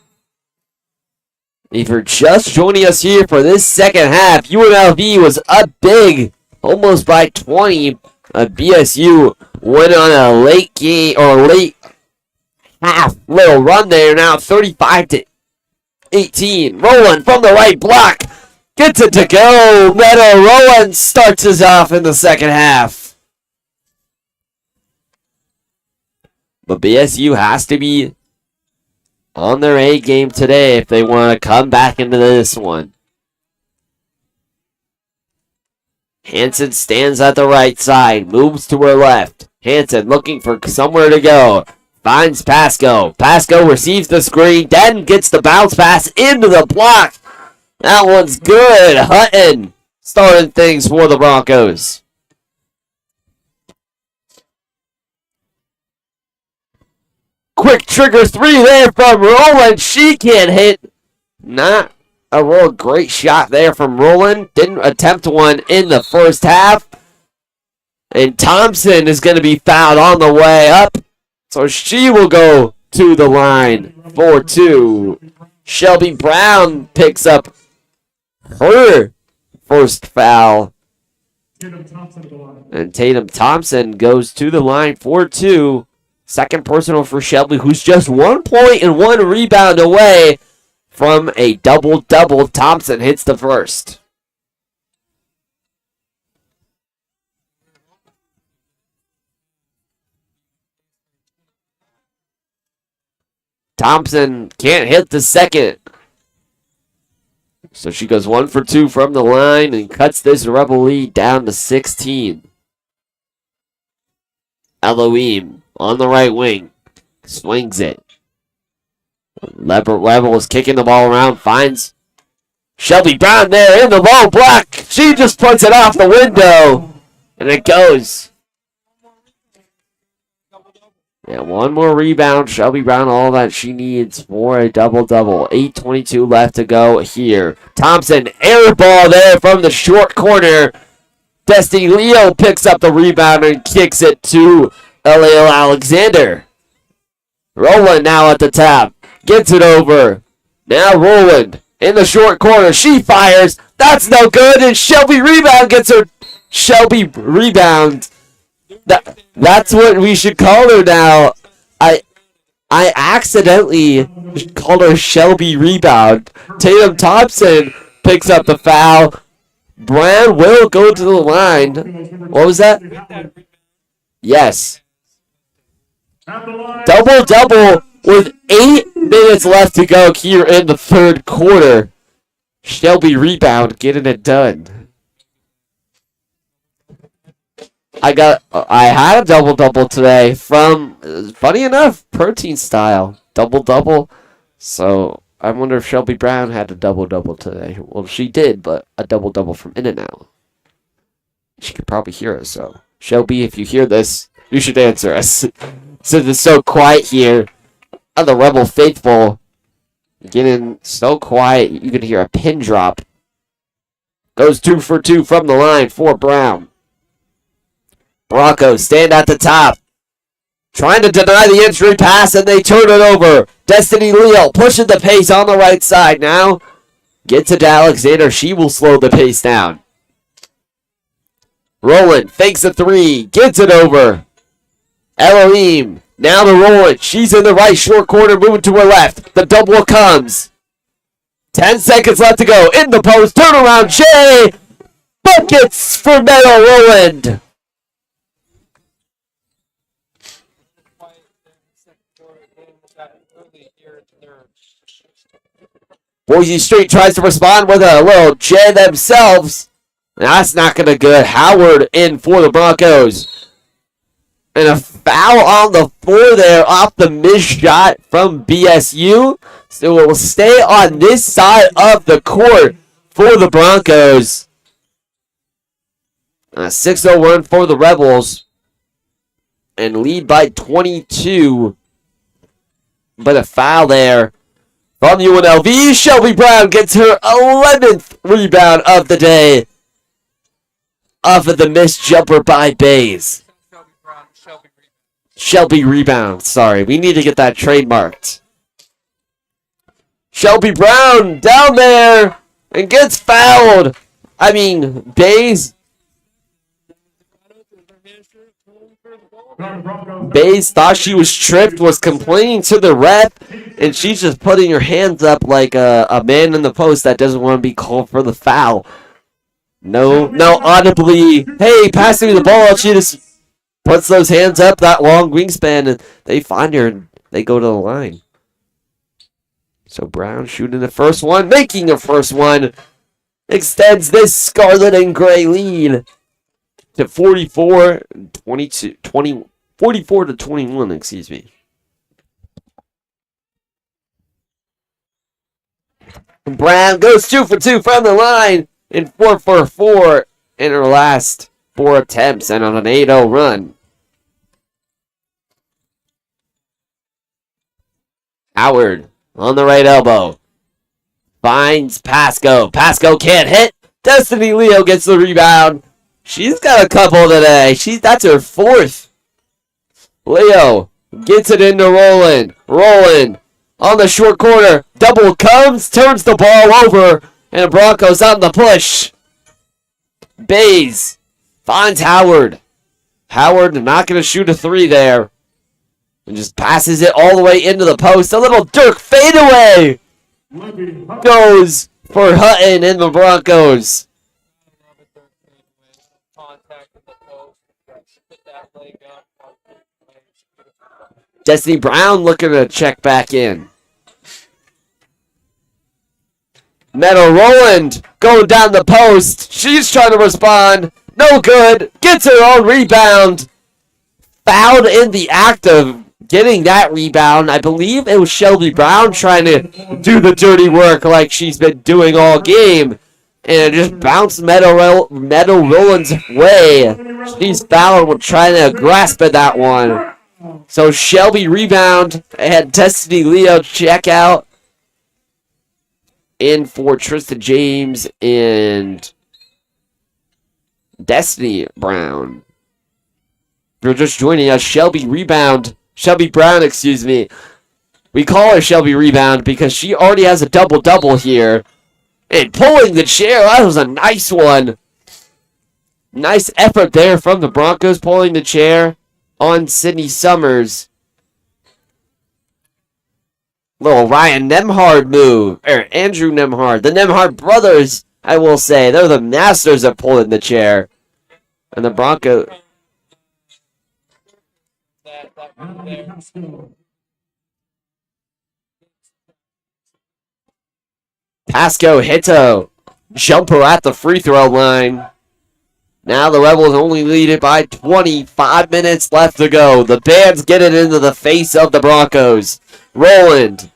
If you're just joining us here for this second half, UNLV was up big, almost by 20. BSU went on a late game or late half little run there. Now 35-18. Rowland from the right block gets it to go. Meadow Rowland starts us off in the second half. But BSU has to be on their A game today if they want to come back into this one. Hansen stands at the right side, moves to her left. Hansen looking for somewhere to go. Finds Pasco. Pasco receives the screen, then gets the bounce pass into the block. That one's good. Hutton starting things for the Broncos. Quick trigger three there from Rowland. She can't hit. Not a real great shot there from Rowland. Didn't attempt one in the first half. And Thompson is going to be fouled on the way up. So she will go to the line for two. Shelby Brown picks up her first foul. And Tatum Thompson goes to the line for two. Second personal for Shelby, who's just 1 point and 1 rebound away from a double-double. Thompson hits the first. Thompson can't hit the second. So she goes 1 for 2 from the line and cuts this Rebel lead down to 16. Elohim on the right wing. Swings it. Rebel is kicking the ball around. Finds Shelby Brown there in the low block. She just puts it off the window. And it goes. Yeah, 1 more rebound. Shelby Brown, all that she needs for a double-double. 8:22 left to go here. Thompson, air ball there from the short corner. Destiny Leo picks up the rebound and kicks it to Elio Alexander. Rowland now at the top. Gets it over. Now Rowland in the short corner. She fires. That's no good. And Shelby rebound gets her. Shelby rebound. That's what we should call her now. I accidentally called her Shelby rebound. Tatum Thompson picks up the foul. Brown will go to the line. What was that? Yes. Double-double with 8 minutes left to go here in the third quarter. Shelby rebound getting it done. I had a double-double today from, funny enough, protein style. Double-double. So I wonder if Shelby Brown had a double-double today. Well, she did, but a double-double from In-N-Out. She could probably hear us, so. Shelby, if you hear this, you should answer us. Since it's so quiet here, the Rebel faithful getting so quiet, you can hear a pin drop. Goes 2 for 2 from the line for Brown. Broncos stand at the top. Trying to deny the entry pass, and they turn it over. Destiny Leo pushing the pace on the right side now. Gets it to Alexander. She will slow the pace down. Rowland fakes a three. Gets it over. Elohim. Now to Rowland. She's in the right short corner, moving to her left. The double comes. 10 seconds left to go. In the post. Turnaround. Jay. Buckets for Meadow Rowland. Boise State tries to respond with a little J themselves. That's not going to good. Howard in for the Broncos. And a foul on the floor there off the missed shot from BSU. So it will stay on this side of the court for the Broncos. 6-0 for the Rebels. And lead by 22. But a foul there from UNLV. Shelby Brown gets her 11th rebound of the day off of the missed jumper by Bays. Shelby Brown, Shelby rebound. Shelby rebound. Sorry, we need to get that trademarked. Shelby Brown down there and gets fouled. I mean, Bays thought she was tripped, was complaining to the ref, and she's just putting her hands up like a man in the post that doesn't want to be called for the foul. No, audibly, hey, pass me the ball. She just puts those hands up, that long wingspan, and they find her and they go to the line. So Brown shooting the first one, making the first one, extends this scarlet and gray lead to 44 to 21, excuse me. Brown goes 2 for 2 from the line and 4 for 4 in her last 4 attempts and on an 8-0 run. Howard on the right elbow. Finds Pasco. Pasco can't hit. Destiny Leo gets the rebound. She's got a couple today. That's her 4th. Leo gets it into Roland. Roland on the short corner. Double comes, turns the ball over, and Broncos on the push. Bays finds Howard. Howard not going to shoot a 3 there. And just passes it all the way into the post. A little Dirk fadeaway goes for Hutton and the Broncos. Destiny Brown looking to check back in. Meadow Roland going down the post. She's trying to respond. No good. Gets her own rebound. Fouled in the act of getting that rebound. I believe it was Shelby Brown trying to do the dirty work like she's been doing all game. And it just bounced Meadow Roland's way. She's fouled with trying to grasp at that one. So Shelby rebound and Destiny Leo check out. In for Tristan James and Destiny Brown. If you're just joining us, Shelby Brown, excuse me. We call her Shelby Rebound because she already has a double-double here. And pulling the chair, that was a nice one. Nice effort there from the Broncos, pulling the chair on Sydney Summers. Little Ryan Nemhard move. Or Andrew Nemhard. The Nemhard brothers, I will say. They're the masters of pulling the chair. And the Broncos. Pasco Hito. Jumper at the free throw line. Now the Rebels only lead it by 25 minutes left to go. The Bands get it into the face of the Broncos. Roland.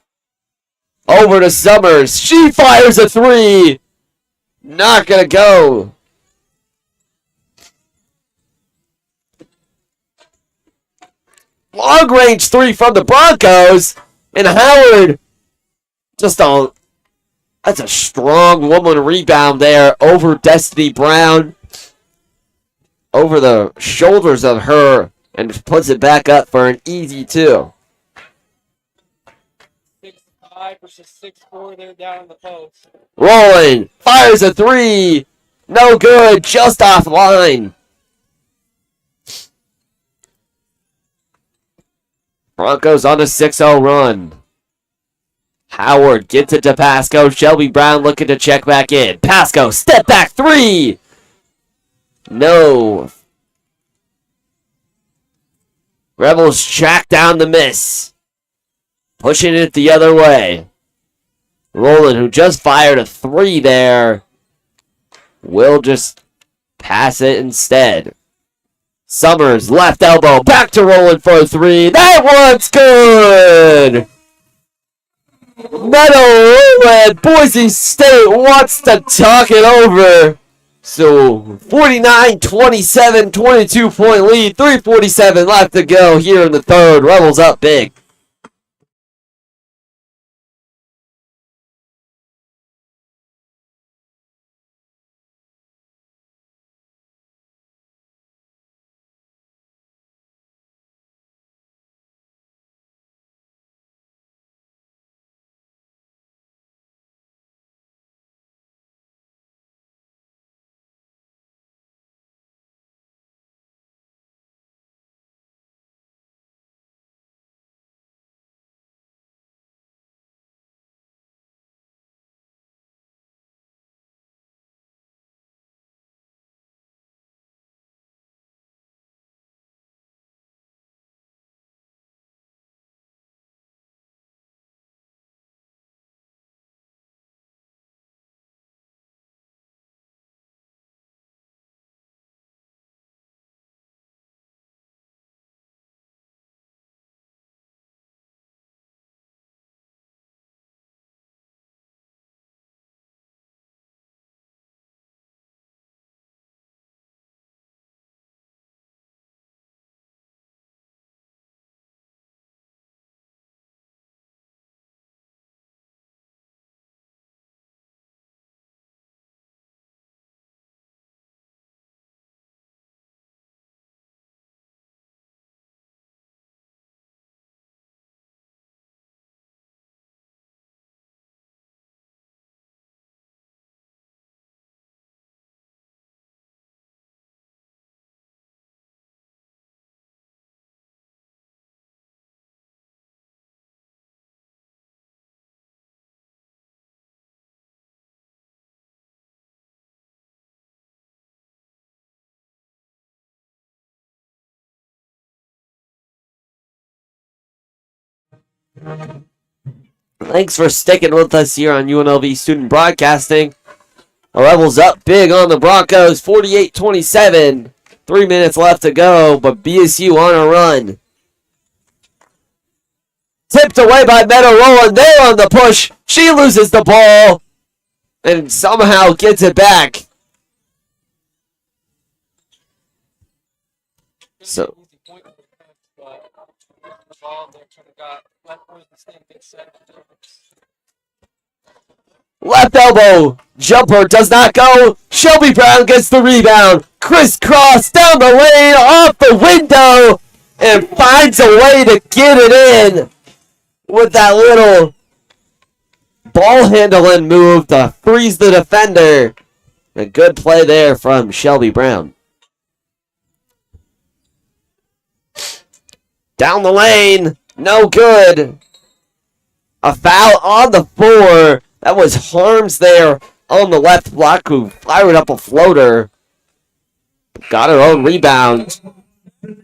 Over to Summers. She fires a 3. Not going to go. Long range 3 from the Broncos. And Howard. That's a strong woman rebound there over Destiny Brown. Over the shoulders of her. And puts it back up for an easy 2. 6'5" versus 6'4", they're down the post. Rolling. Fires a 3. No good. Just offline. Broncos on a 6-0 run. Howard gets it to Pasco. Shelby Brown looking to check back in. Pasco, step back 3. No. Rebels track down the miss. Pushing it the other way. Roland, who just fired a 3 there, will just pass it instead. Summers, left elbow, back to Roland for a 3. That one's good! Meadow Roland, Boise State wants to talk it over. So, 49-27, 22-point lead, 3:47 left to go here in the third. Rebels up big. Thanks for sticking with us here on UNLV Student Broadcasting. The Rebels up big on the Broncos, 48-27. 3 minutes left to go, but BSU on a run. Tipped away by Meadow Rowland. They're on the push. She loses the ball and somehow gets it back. So left elbow jumper does not go. Shelby Brown gets the rebound. Crisscross down the lane, off the window, and finds a way to get it in with that little ball handling move to freeze the defender. A good play there from Shelby Brown. Down the lane, no good. A foul on the floor. That was Harms there on the left block who fired up a floater. Got her own rebound.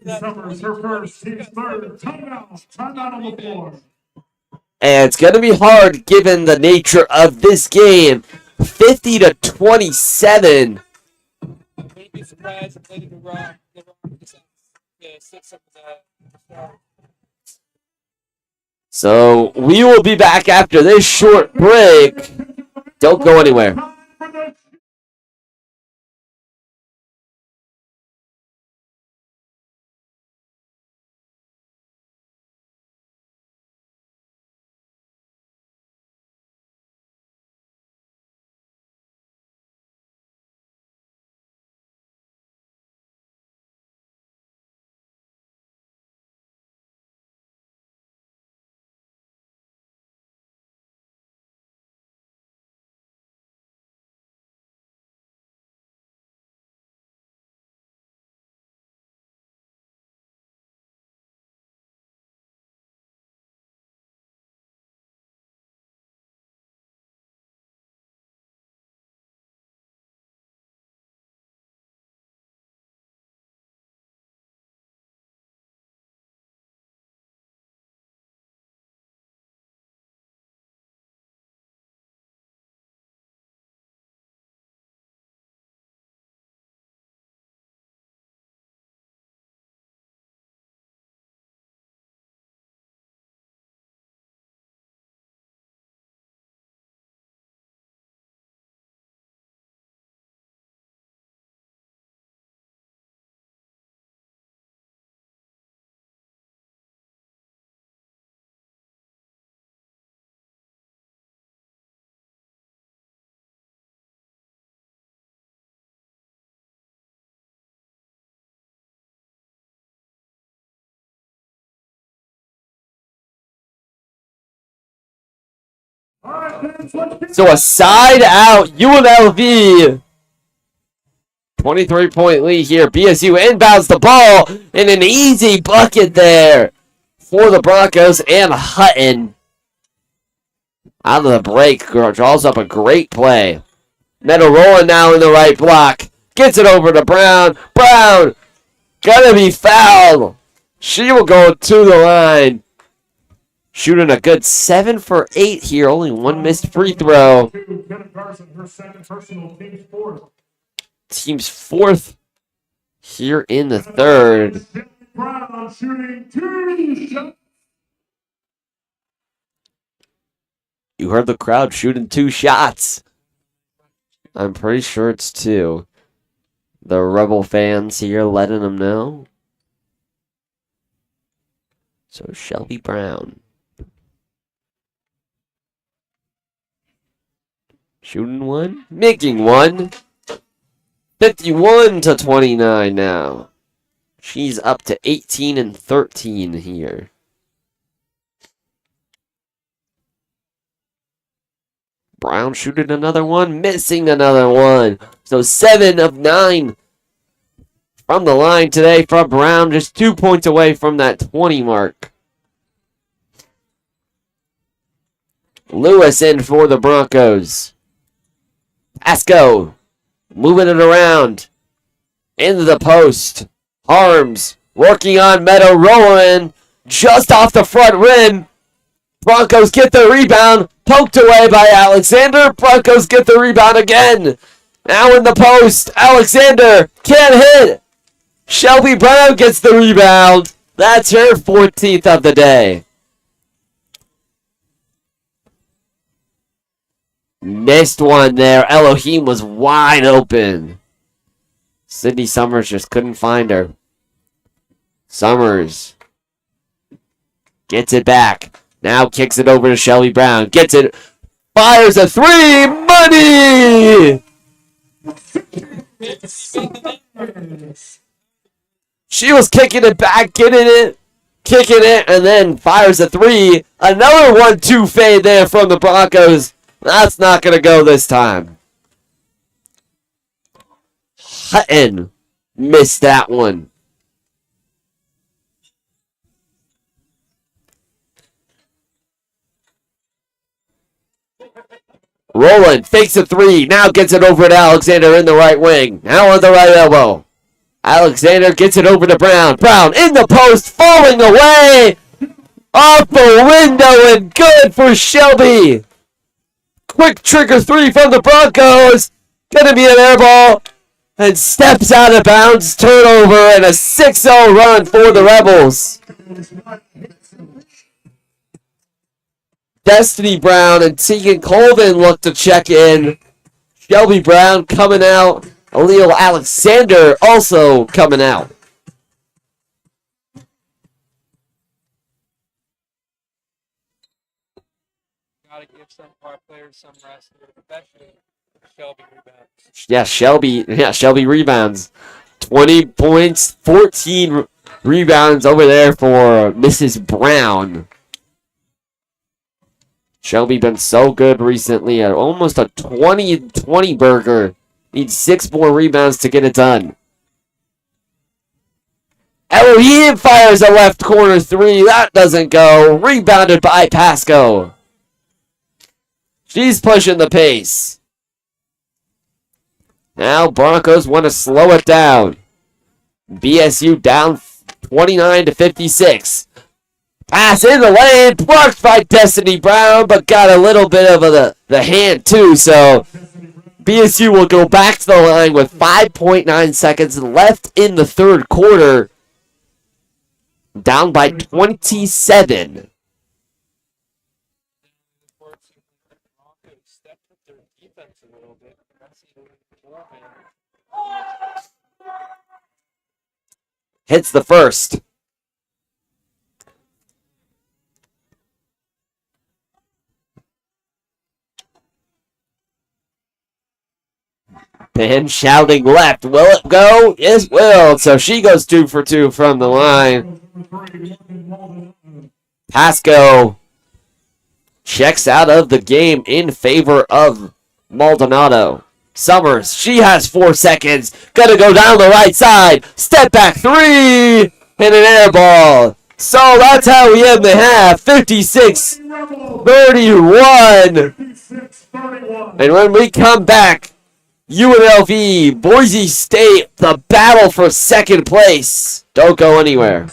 Summers, her first, team's third. Timeout on the floor. And it's going to be hard given the nature of this game. 50-27. Wouldn't be surprised if Lady LeBron sits up with that. So we will be back after this short break. Don't go anywhere. So a side out UNLV. 23-point lead here. BSU inbounds the ball and an easy bucket there for the Broncos, and Hutton out of the break draws up a great play. Meadow Rowland now in the right block. Gets it over to Brown. Brown gonna be fouled. She will go to the line. Shooting a good 7 for 8 here. Only one missed free throw. Team's fourth here in the third. You heard the crowd shooting 2 shots. I'm pretty sure it's 2. The Rebel fans here letting them know. So Shelby Brown. Shooting one, making one. 51-29 now. She's up to 18 and 13 here. Brown shooting another one, missing another one. So 7 of 9 from the line today from Brown. Just 2 points away from that 20 mark. Lewis in for the Broncos. Pasco moving it around into the post. Harms working on Meadow Rowland just off the front rim. Broncos get the rebound. Poked away by Alexander. Broncos get the rebound again. Now in the post. Alexander can't hit. Shelby Brown gets the rebound. That's her 14th of the day. Missed one there. Elohim was wide open. Sydney Summers just couldn't find her. Summers gets it back. Now kicks it over to Shelby Brown. Gets it. Fires a three. Money! She was kicking it back, getting it, kicking it, and then fires a three. Another 1-2 fade there from the Broncos. That's not going to go this time. Hutton missed that one. Roland fakes a three. Now gets it over to Alexander in the right wing. Now on the right elbow. Alexander gets it over to Brown. Brown in the post, falling away. Off the window and good for Shelby. Quick trigger three from the Broncos. Gonna be an air ball. And steps out of bounds. Turnover and a 6-0 run for the Rebels. Destiny Brown and Tegan Colvin look to check in. Shelby Brown coming out. Aaliyah Alexander also coming out. Gotta give some of our players some rest, especially Shelby rebounds. Shelby rebounds. 20 points, 14 rebounds over there for Mrs. Brown. Shelby been so good recently. Almost a 20-20 burger. Needs 6 more rebounds to get it done. Elohim fires a left corner three. That doesn't go. Rebounded by Pasco. She's pushing the pace. Now Broncos want to slow it down. BSU down 29-56. Pass in the lane, blocked by Destiny Brown, but got a little bit of the hand too, so BSU will go back to the line with 5.9 seconds left in the third quarter. Down by 27. Hits the first. Ben shouting left. Will it go? Yes, will. So she goes 2 for 2 from the line. Pasco checks out of the game in favor of Maldonado. Summers, she has 4 seconds. Gonna go down the right side. Step back three. And an air ball. So that's how we end the half. 56-31. And when we come back, UNLV, Boise State, the battle for second place. Don't go anywhere.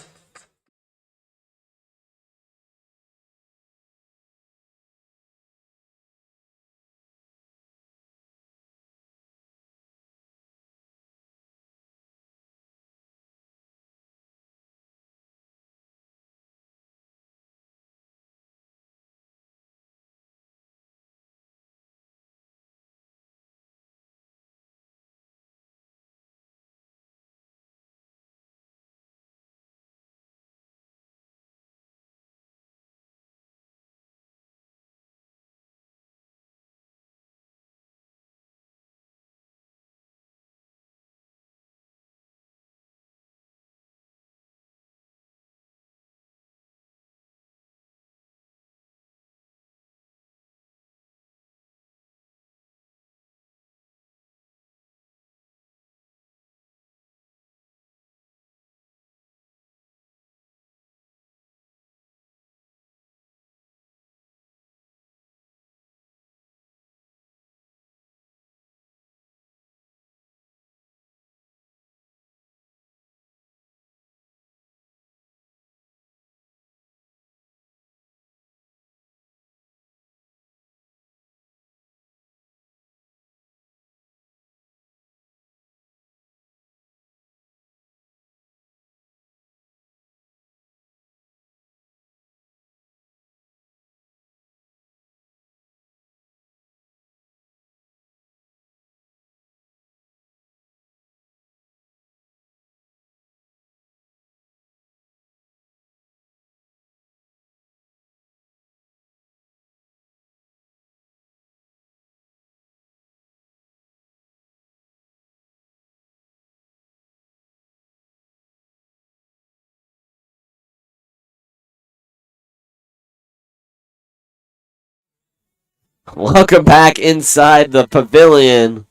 Welcome back inside the pavilion.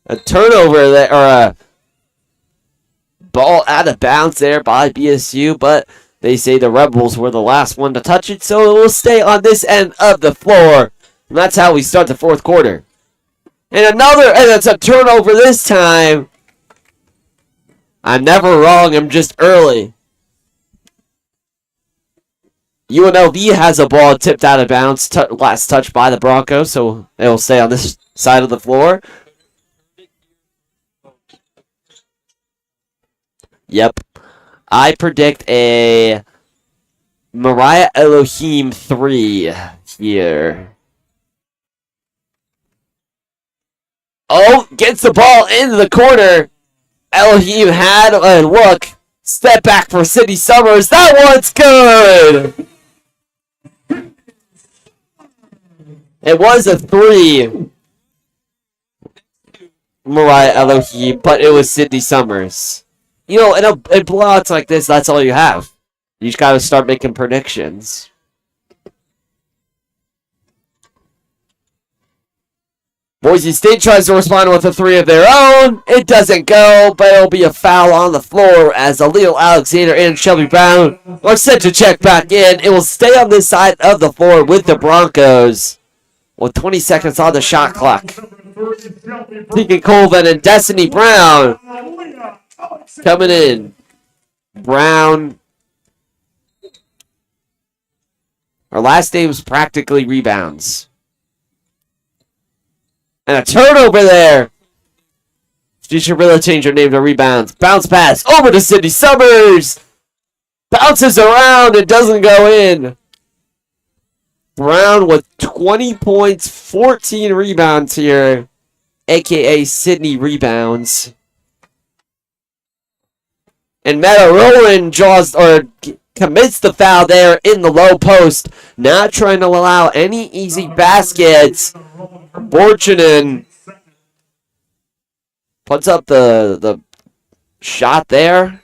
A turnover there, or a ball out of bounds there by BSU, but they say the Rebels were the last one to touch it, so it will stay on this end of the floor. And that's how we start the fourth quarter. And it's a turnover this time. I'm never wrong, I'm just early. UNLV has a ball tipped out of bounds, last touch by the Broncos, so it will stay on this side of the floor. Yep. I predict a Mariah Elohim 3 here. Oh, gets the ball into the corner. Elohim had a look. Step back for Sydney Summers. That one's good. It was a 3. Mariah Elohim, but it was Sydney Summers. You know, in blowouts like this, that's all you have. You just gotta start making predictions. Boise State tries to respond with a 3 of their own. It doesn't go, but it'll be a foul on the floor as Alil Alexander and Shelby Brown are set to check back in. It will stay on this side of the floor with the Broncos with 20 seconds on the shot clock. Tegan Colvin and Destiny Brown coming in. Brown. Her last name is practically rebounds. And a turnover there. She should really change her name to rebounds. Bounce pass over to Sydney Summers. Bounces around and doesn't go in. Brown with 20 points, 14 rebounds here. AKA Sydney rebounds. And Meta Rowan commits the foul there in the low post. Not trying to allow any easy baskets. Borchinen puts up the shot there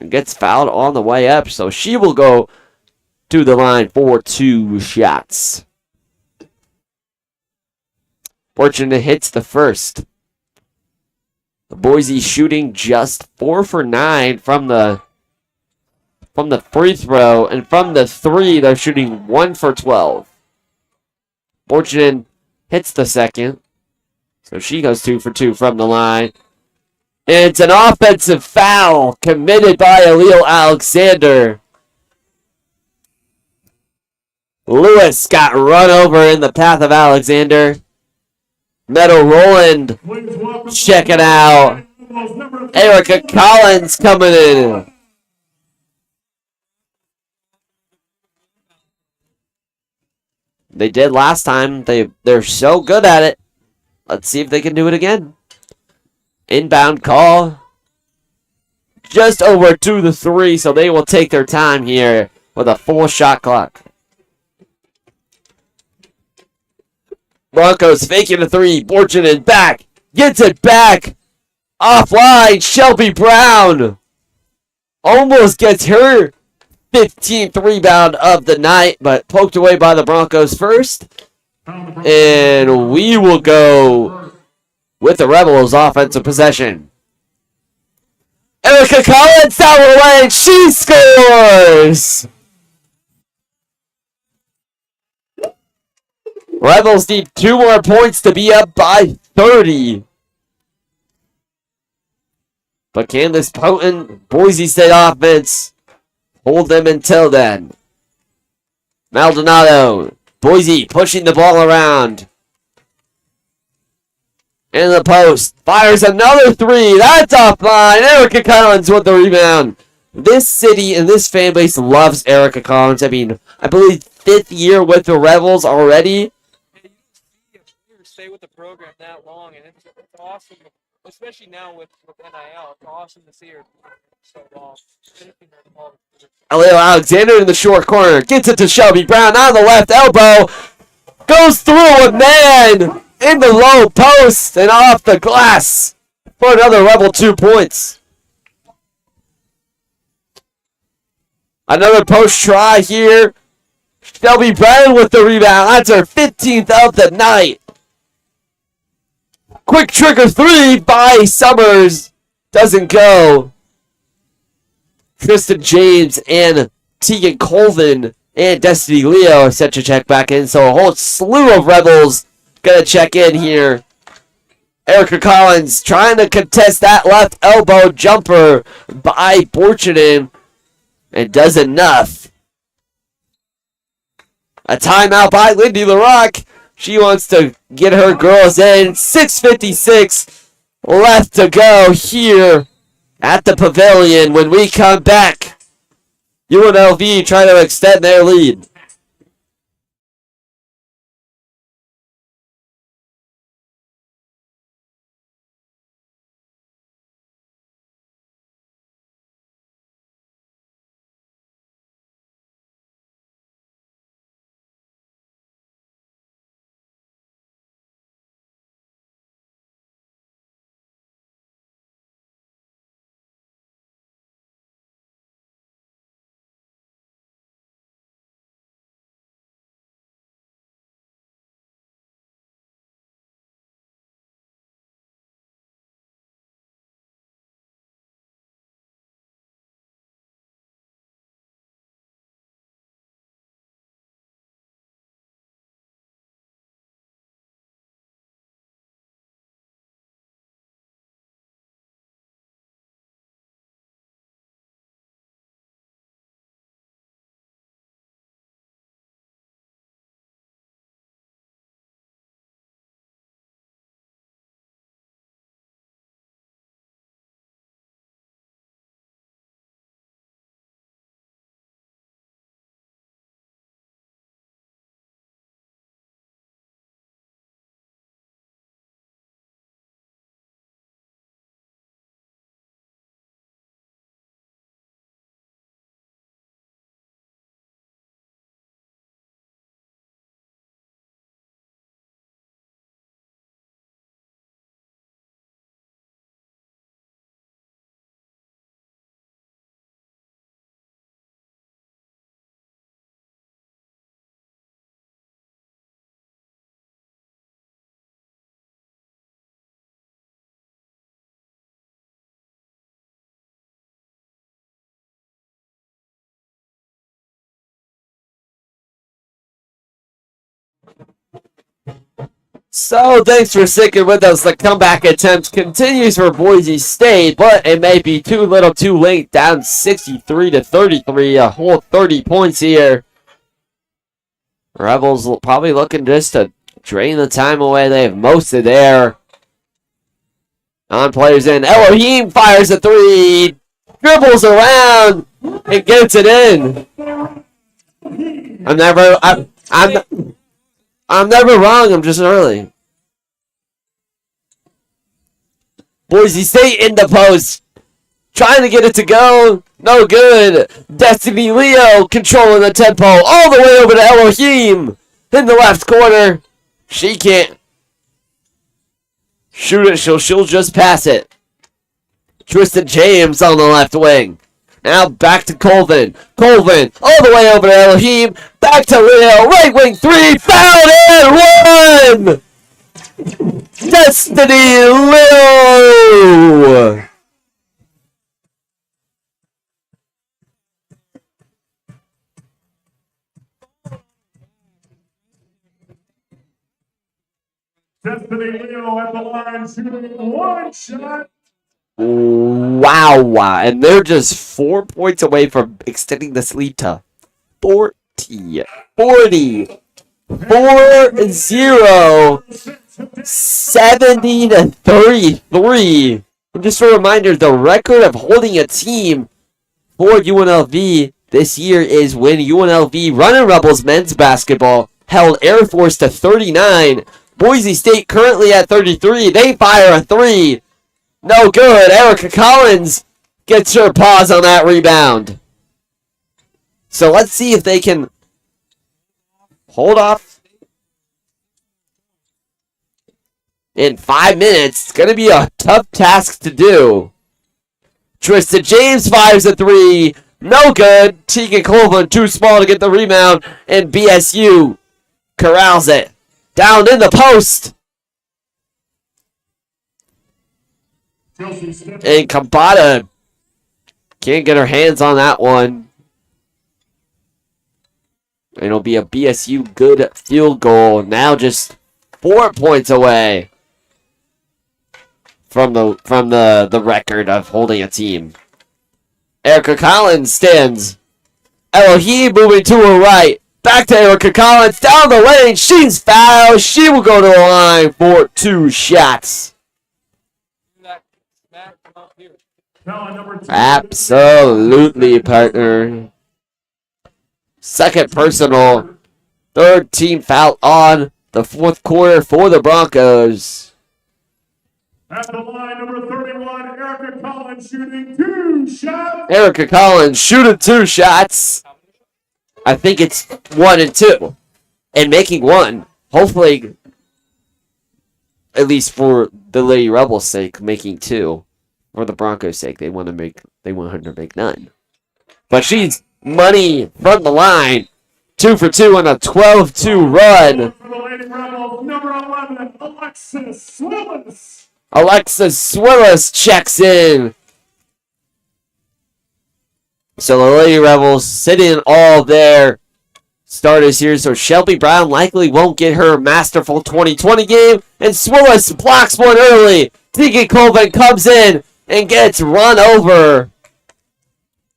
and gets fouled on the way up. So she will go to the line for 2 shots. Borchinen hits the first. The Boise shooting just 4 for 9 from the free throw, and from the 3 they're shooting 1 for 12. Borchinen hits the second, so she goes 2 for 2 from the line. And it's an offensive foul committed by Alil Alexander. Lewis got run over in the path of Alexander. Meadow Roland checking out. Erica Collins coming in. They did last time. They're so good at it. Let's see if they can do it again. Inbound call. Just over to the 3, so they will take their time here with a full shot clock. Broncos faking a 3. Borchinen back. Gets it back. Offline. Shelby Brown almost gets her 15th rebound of the night, but poked away by the Broncos first. And we will go with the Rebels offensive possession. Erica Collins down the lane. She scores! Rebels need 2 more points to be up by 30. But can this potent Boise State offense hold them until then? Maldonado. Boise pushing the ball around. In the post. Fires another 3. That's offline. Erica Collins with the rebound. This city and this fan base loves Erica Collins. I mean, I believe 5th year with the Rebels already. Stay with the program that long, and it's awesome, especially now with NIL. It's awesome to see her so long. Alil Alexander in the short corner gets it to Shelby Brown on the left elbow, goes through a man in the low post and off the glass for another Rebel 2 points. Another post try here. Shelby Brown with the rebound. That's her 15th of the night. Quick trigger three by Summers. Doesn't go. Tristan James and Tegan Colvin and Destiny Leo are set to check back in. So a whole slew of Rebels gonna check in here. Erica Collins trying to contest that left elbow jumper by Borchinen and does enough. A timeout by Lindy LaRock. She wants to get her girls in. 6:56 left to go here at the Pavilion. When we come back, UNLV trying to extend their lead. So thanks for sticking with us. The comeback attempt continues for Boise State, but it may be too little too late. Down 63-33, a whole 30 points here. Rebels probably looking just to drain the time away. They have most of their on-players in. Elohim fires a three, dribbles around, and gets it in. I'm never wrong. I'm just early. Boise State in the post. Trying to get it to go. No good. Destiny Leo controlling the tempo all the way over to Elohim in the left corner. She can't shoot it. She'll just pass it. Tristan James on the left wing. Now back to Colvin. Colvin all the way over to Elohim. Back to Leo. Right wing three. Fouled in. One. Destiny Leo. Destiny Leo at the line, shooting one shot. Wow. And they're just 4 points away from extending this lead to 40. 40. 4-0. 70-33. And just a reminder, the record of holding a team for UNLV this year is when UNLV Running Rebels men's basketball held Air Force to 39. Boise State currently at 33. They fire a three. No good. Erica Collins gets her paws on that rebound. So let's see if they can hold off in 5 minutes. It's going to be a tough task to do. Tristan James fires a three. No good. Tegan Colvin too small to get the rebound, and BSU corrals it. Down in the post. And Kabata can't get her hands on that one. And it'll be a BSU good field goal. Now just 4 points away from the record of holding a team. Erica Collins stands. Elohim moving to her right. Back to Erica Collins. Down the lane. She's fouled. She will go to the line for 2 shots. Absolutely, partner. Second personal. 3rd team foul on the 4th quarter for the Broncos. At the line, number 31, Erica Collins shooting 2 shots. Erica Collins shooting 2 shots. I think it's 1 and 2. And making 1. Hopefully, at least for the Lady Rebels' sake, making 2. For the Broncos' sake, they want her to make none. But she's money from the line. 2 for 2 on a 12-2 run. For the Lady Rebels, number 11, Alexis Swillis. Alexis Swillis checks in. So the Lady Rebels sitting all their starters here. So Shelby Brown likely won't get her masterful 2020 game. And Swillis blocks one early. Tegan Colvin comes in and gets run over.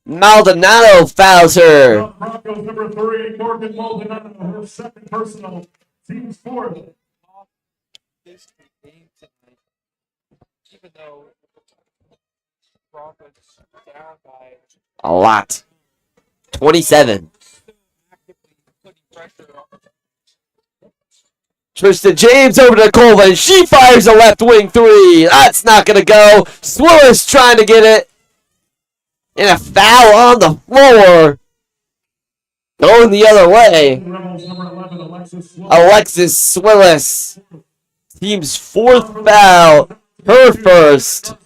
Maldonado fouls her. Broncos number 3, Morgan Maldonado, her 2nd personal, team's 4th. Even though Broncos down by A lot. 27. actively putting pressure on. Tristan James over to Colvin. She fires a left wing 3. That's not going to go. Swillis trying to get it. And a foul on the floor. Going the other way. Rebels number 11, Alexis Swillis. Alexis Swillis. Team's 4th foul. Her first.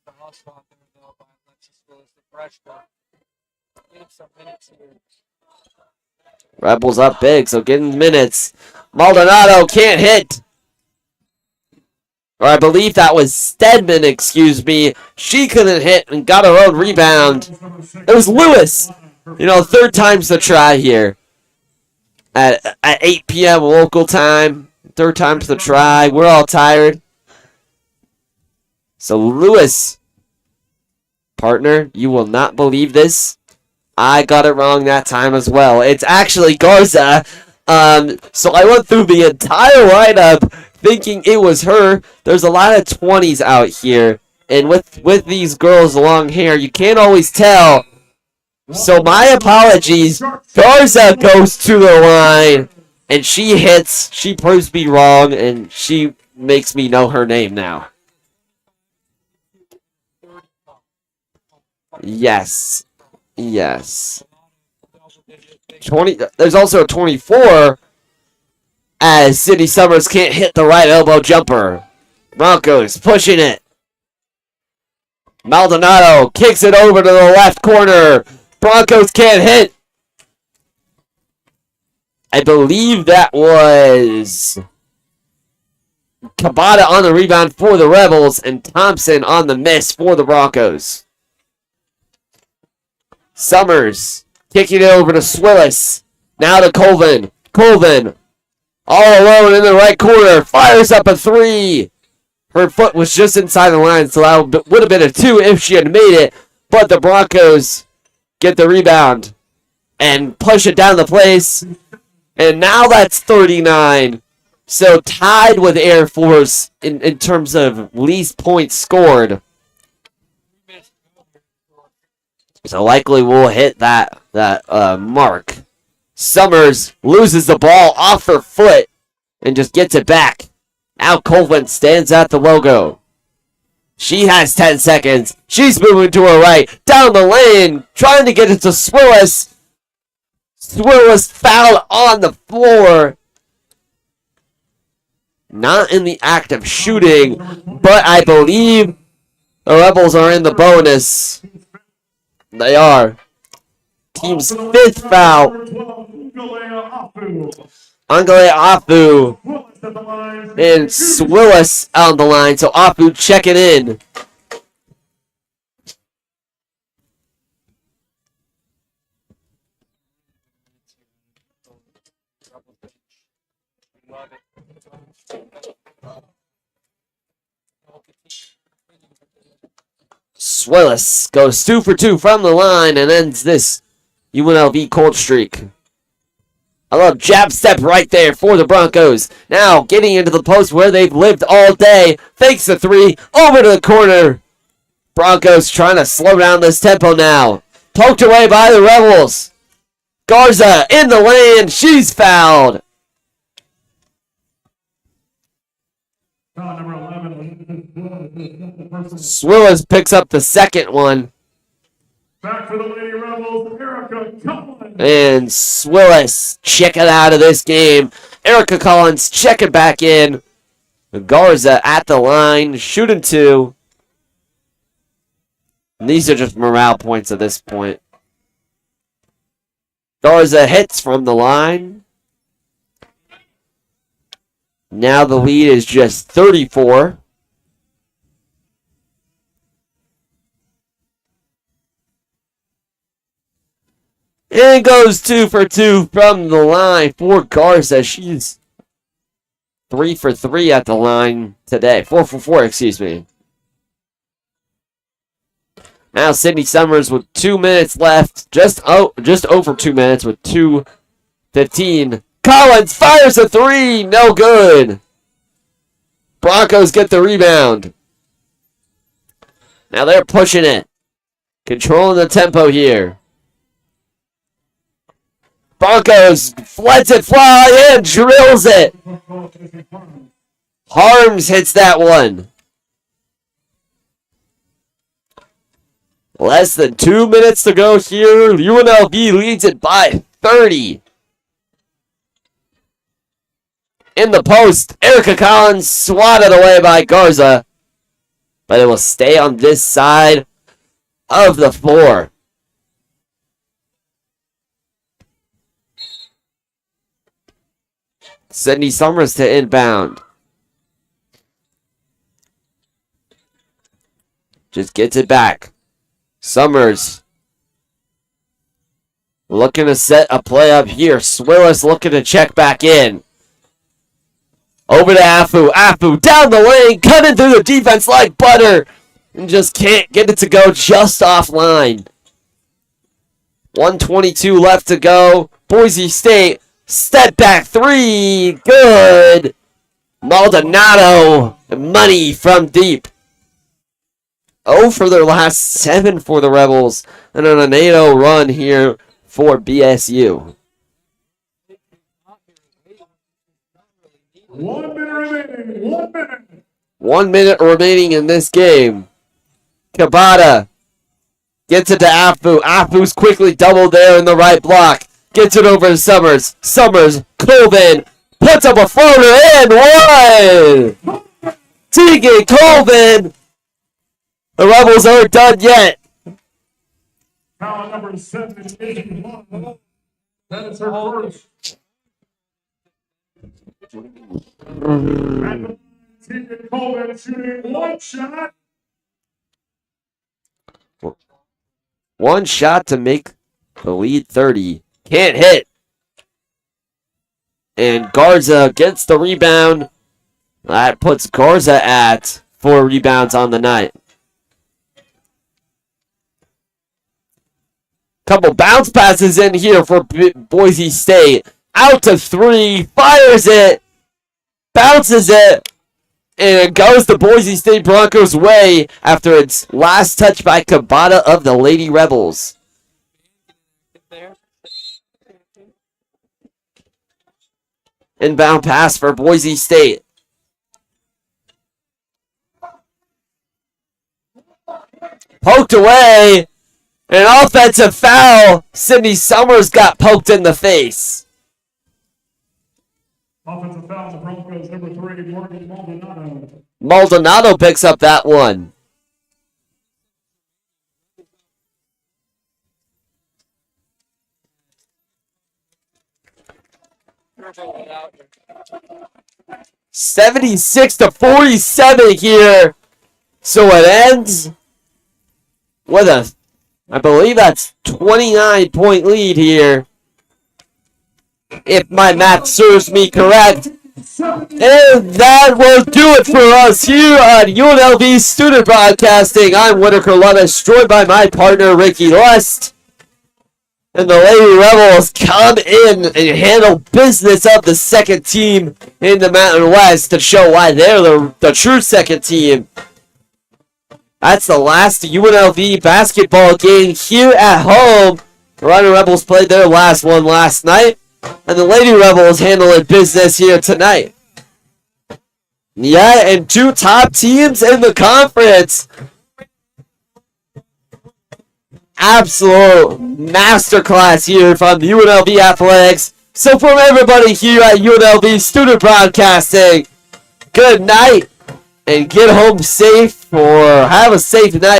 The hot spot there though by Alexis Willis, the freshman. Getting some minutes here. Rebels up big, so getting minutes. Maldonado can't hit. Or I believe that was Stedman, excuse me. She couldn't hit and got her own rebound. It was Lewis. 3rd time's the try here. At 8 p.m. local time. 3rd time's the try. We're all tired. So Lewis, partner, you will not believe this. I got it wrong that time as well. It's actually Garza. So I went through the entire lineup thinking it was her. There's a lot of 20s out here. And with these girls' long hair, you can't always tell. So my apologies. Garza goes to the line. And she hits. She proves me wrong. And she makes me know her name now. Yes. 20. There's also a 24 as Sydney Summers can't hit the right elbow jumper. Broncos pushing it. Maldonado kicks it over to the left corner. Broncos can't hit. I believe that was Kabata on the rebound for the Rebels and Thompson on the miss for the Broncos. Summers kicking it over to Swillis. Now to Colvin. Colvin all alone in the right corner. Fires up a 3. Her foot was just inside the line, so that would have been a 2 if she had made it. But the Broncos get the rebound and push it down the place. And now that's 39. So tied with Air Force in terms of least points scored. So likely we'll hit that mark. Summers loses the ball off her foot and just gets it back. Now Colvin stands at the logo. She has 10 seconds. She's moving to her right. Down the lane. Trying to get it to Swillis. Swillis fouled on the floor. Not in the act of shooting. But I believe the Rebels are in the bonus. They are. Team's 5th foul. Ungale Afu and Swillis on the line. So Afu checking in. Swillis goes 2 for 2 from the line and ends this UNLV cold streak. I love jab step right there for the Broncos. Now getting into the post where they've lived all day. Fakes the 3 over to the corner. Broncos trying to slow down this tempo now. Poked away by the Rebels. Garza in the lane. She's fouled. Swillis picks up the second one. Back for the Lady Rebels, Erica Collins. And Swillis checking out of this game. Erica Collins checking back in. Garza at the line, shooting 2. And these are just morale points at this point. Garza hits from the line. Now the lead is just 34. And goes 2 for 2 from the line for Garza. She's 3 for 3 at the line today. 4 for 4, excuse me. Now Sydney Summers with 2 minutes left. Just over 2 minutes with 2:15. Collins fires a 3. No good. Broncos get the rebound. Now they're pushing it. Controlling the tempo here. Broncos lets it fly and drills it. Harms hits that one. Less than 2 minutes to go here. UNLV leads it by 30. In the post, Erica Collins swatted away by Garza. But it will stay on this side of the floor. Sydney Summers to inbound. Just gets it back. Summers looking to set a play up here. Swillis looking to check back in. Over to Afu. Afu down the lane, cutting through the defense like butter. And just can't get it to go just offline. 1:22 left to go. Boise State, step back 3. Good. Maldonado, money from deep. 0 for their last 7 for the Rebels. And on an 8-0 run here for BSU. 1 minute remaining. 1 minute. 1 minute remaining in this game. Kabata gets it to Afu. Afu's quickly doubled there in the right block. Gets it over to Summers. Summers, Colvin, puts up a floater and 1! Tegan Colvin! The Rebels aren't done yet. Foul number 7 is Izzy. That is her first. And Tegan Colvin shooting 1 shot. 1 shot to make the lead 30. Can't hit. And Garza gets the rebound. That puts Garza at 4 rebounds on the night. Couple bounce passes in here for Boise State. Out to 3. Fires it. Bounces it. And it goes the Boise State Broncos' way after its last touch by Kabata of the Lady Rebels. Inbound pass for Boise State. Poked away. An offensive foul. Sydney Summers got poked in the face. Offensive foul, the Broncos, number 3, Morgan Maldonado. Maldonado picks up that one. 76-47 here. So it ends with I believe that's 29-point lead here, if my math serves me correct. And that will do it for us here on UNLV Student Broadcasting. I'm Whitaker Levis, joined by my partner Ricky Lust. And the Lady Rebels come in and handle business of the second team in the Mountain West to show why they're the true second team. That's the last UNLV basketball game here at home. The Rhino Rebels played their last one last night, and the Lady Rebels handling business here tonight. Yeah, and two top teams in the conference. Absolute masterclass here from UNLV Athletics. So from everybody here at UNLV Student Broadcasting, good night and get home safe, or have a safe night.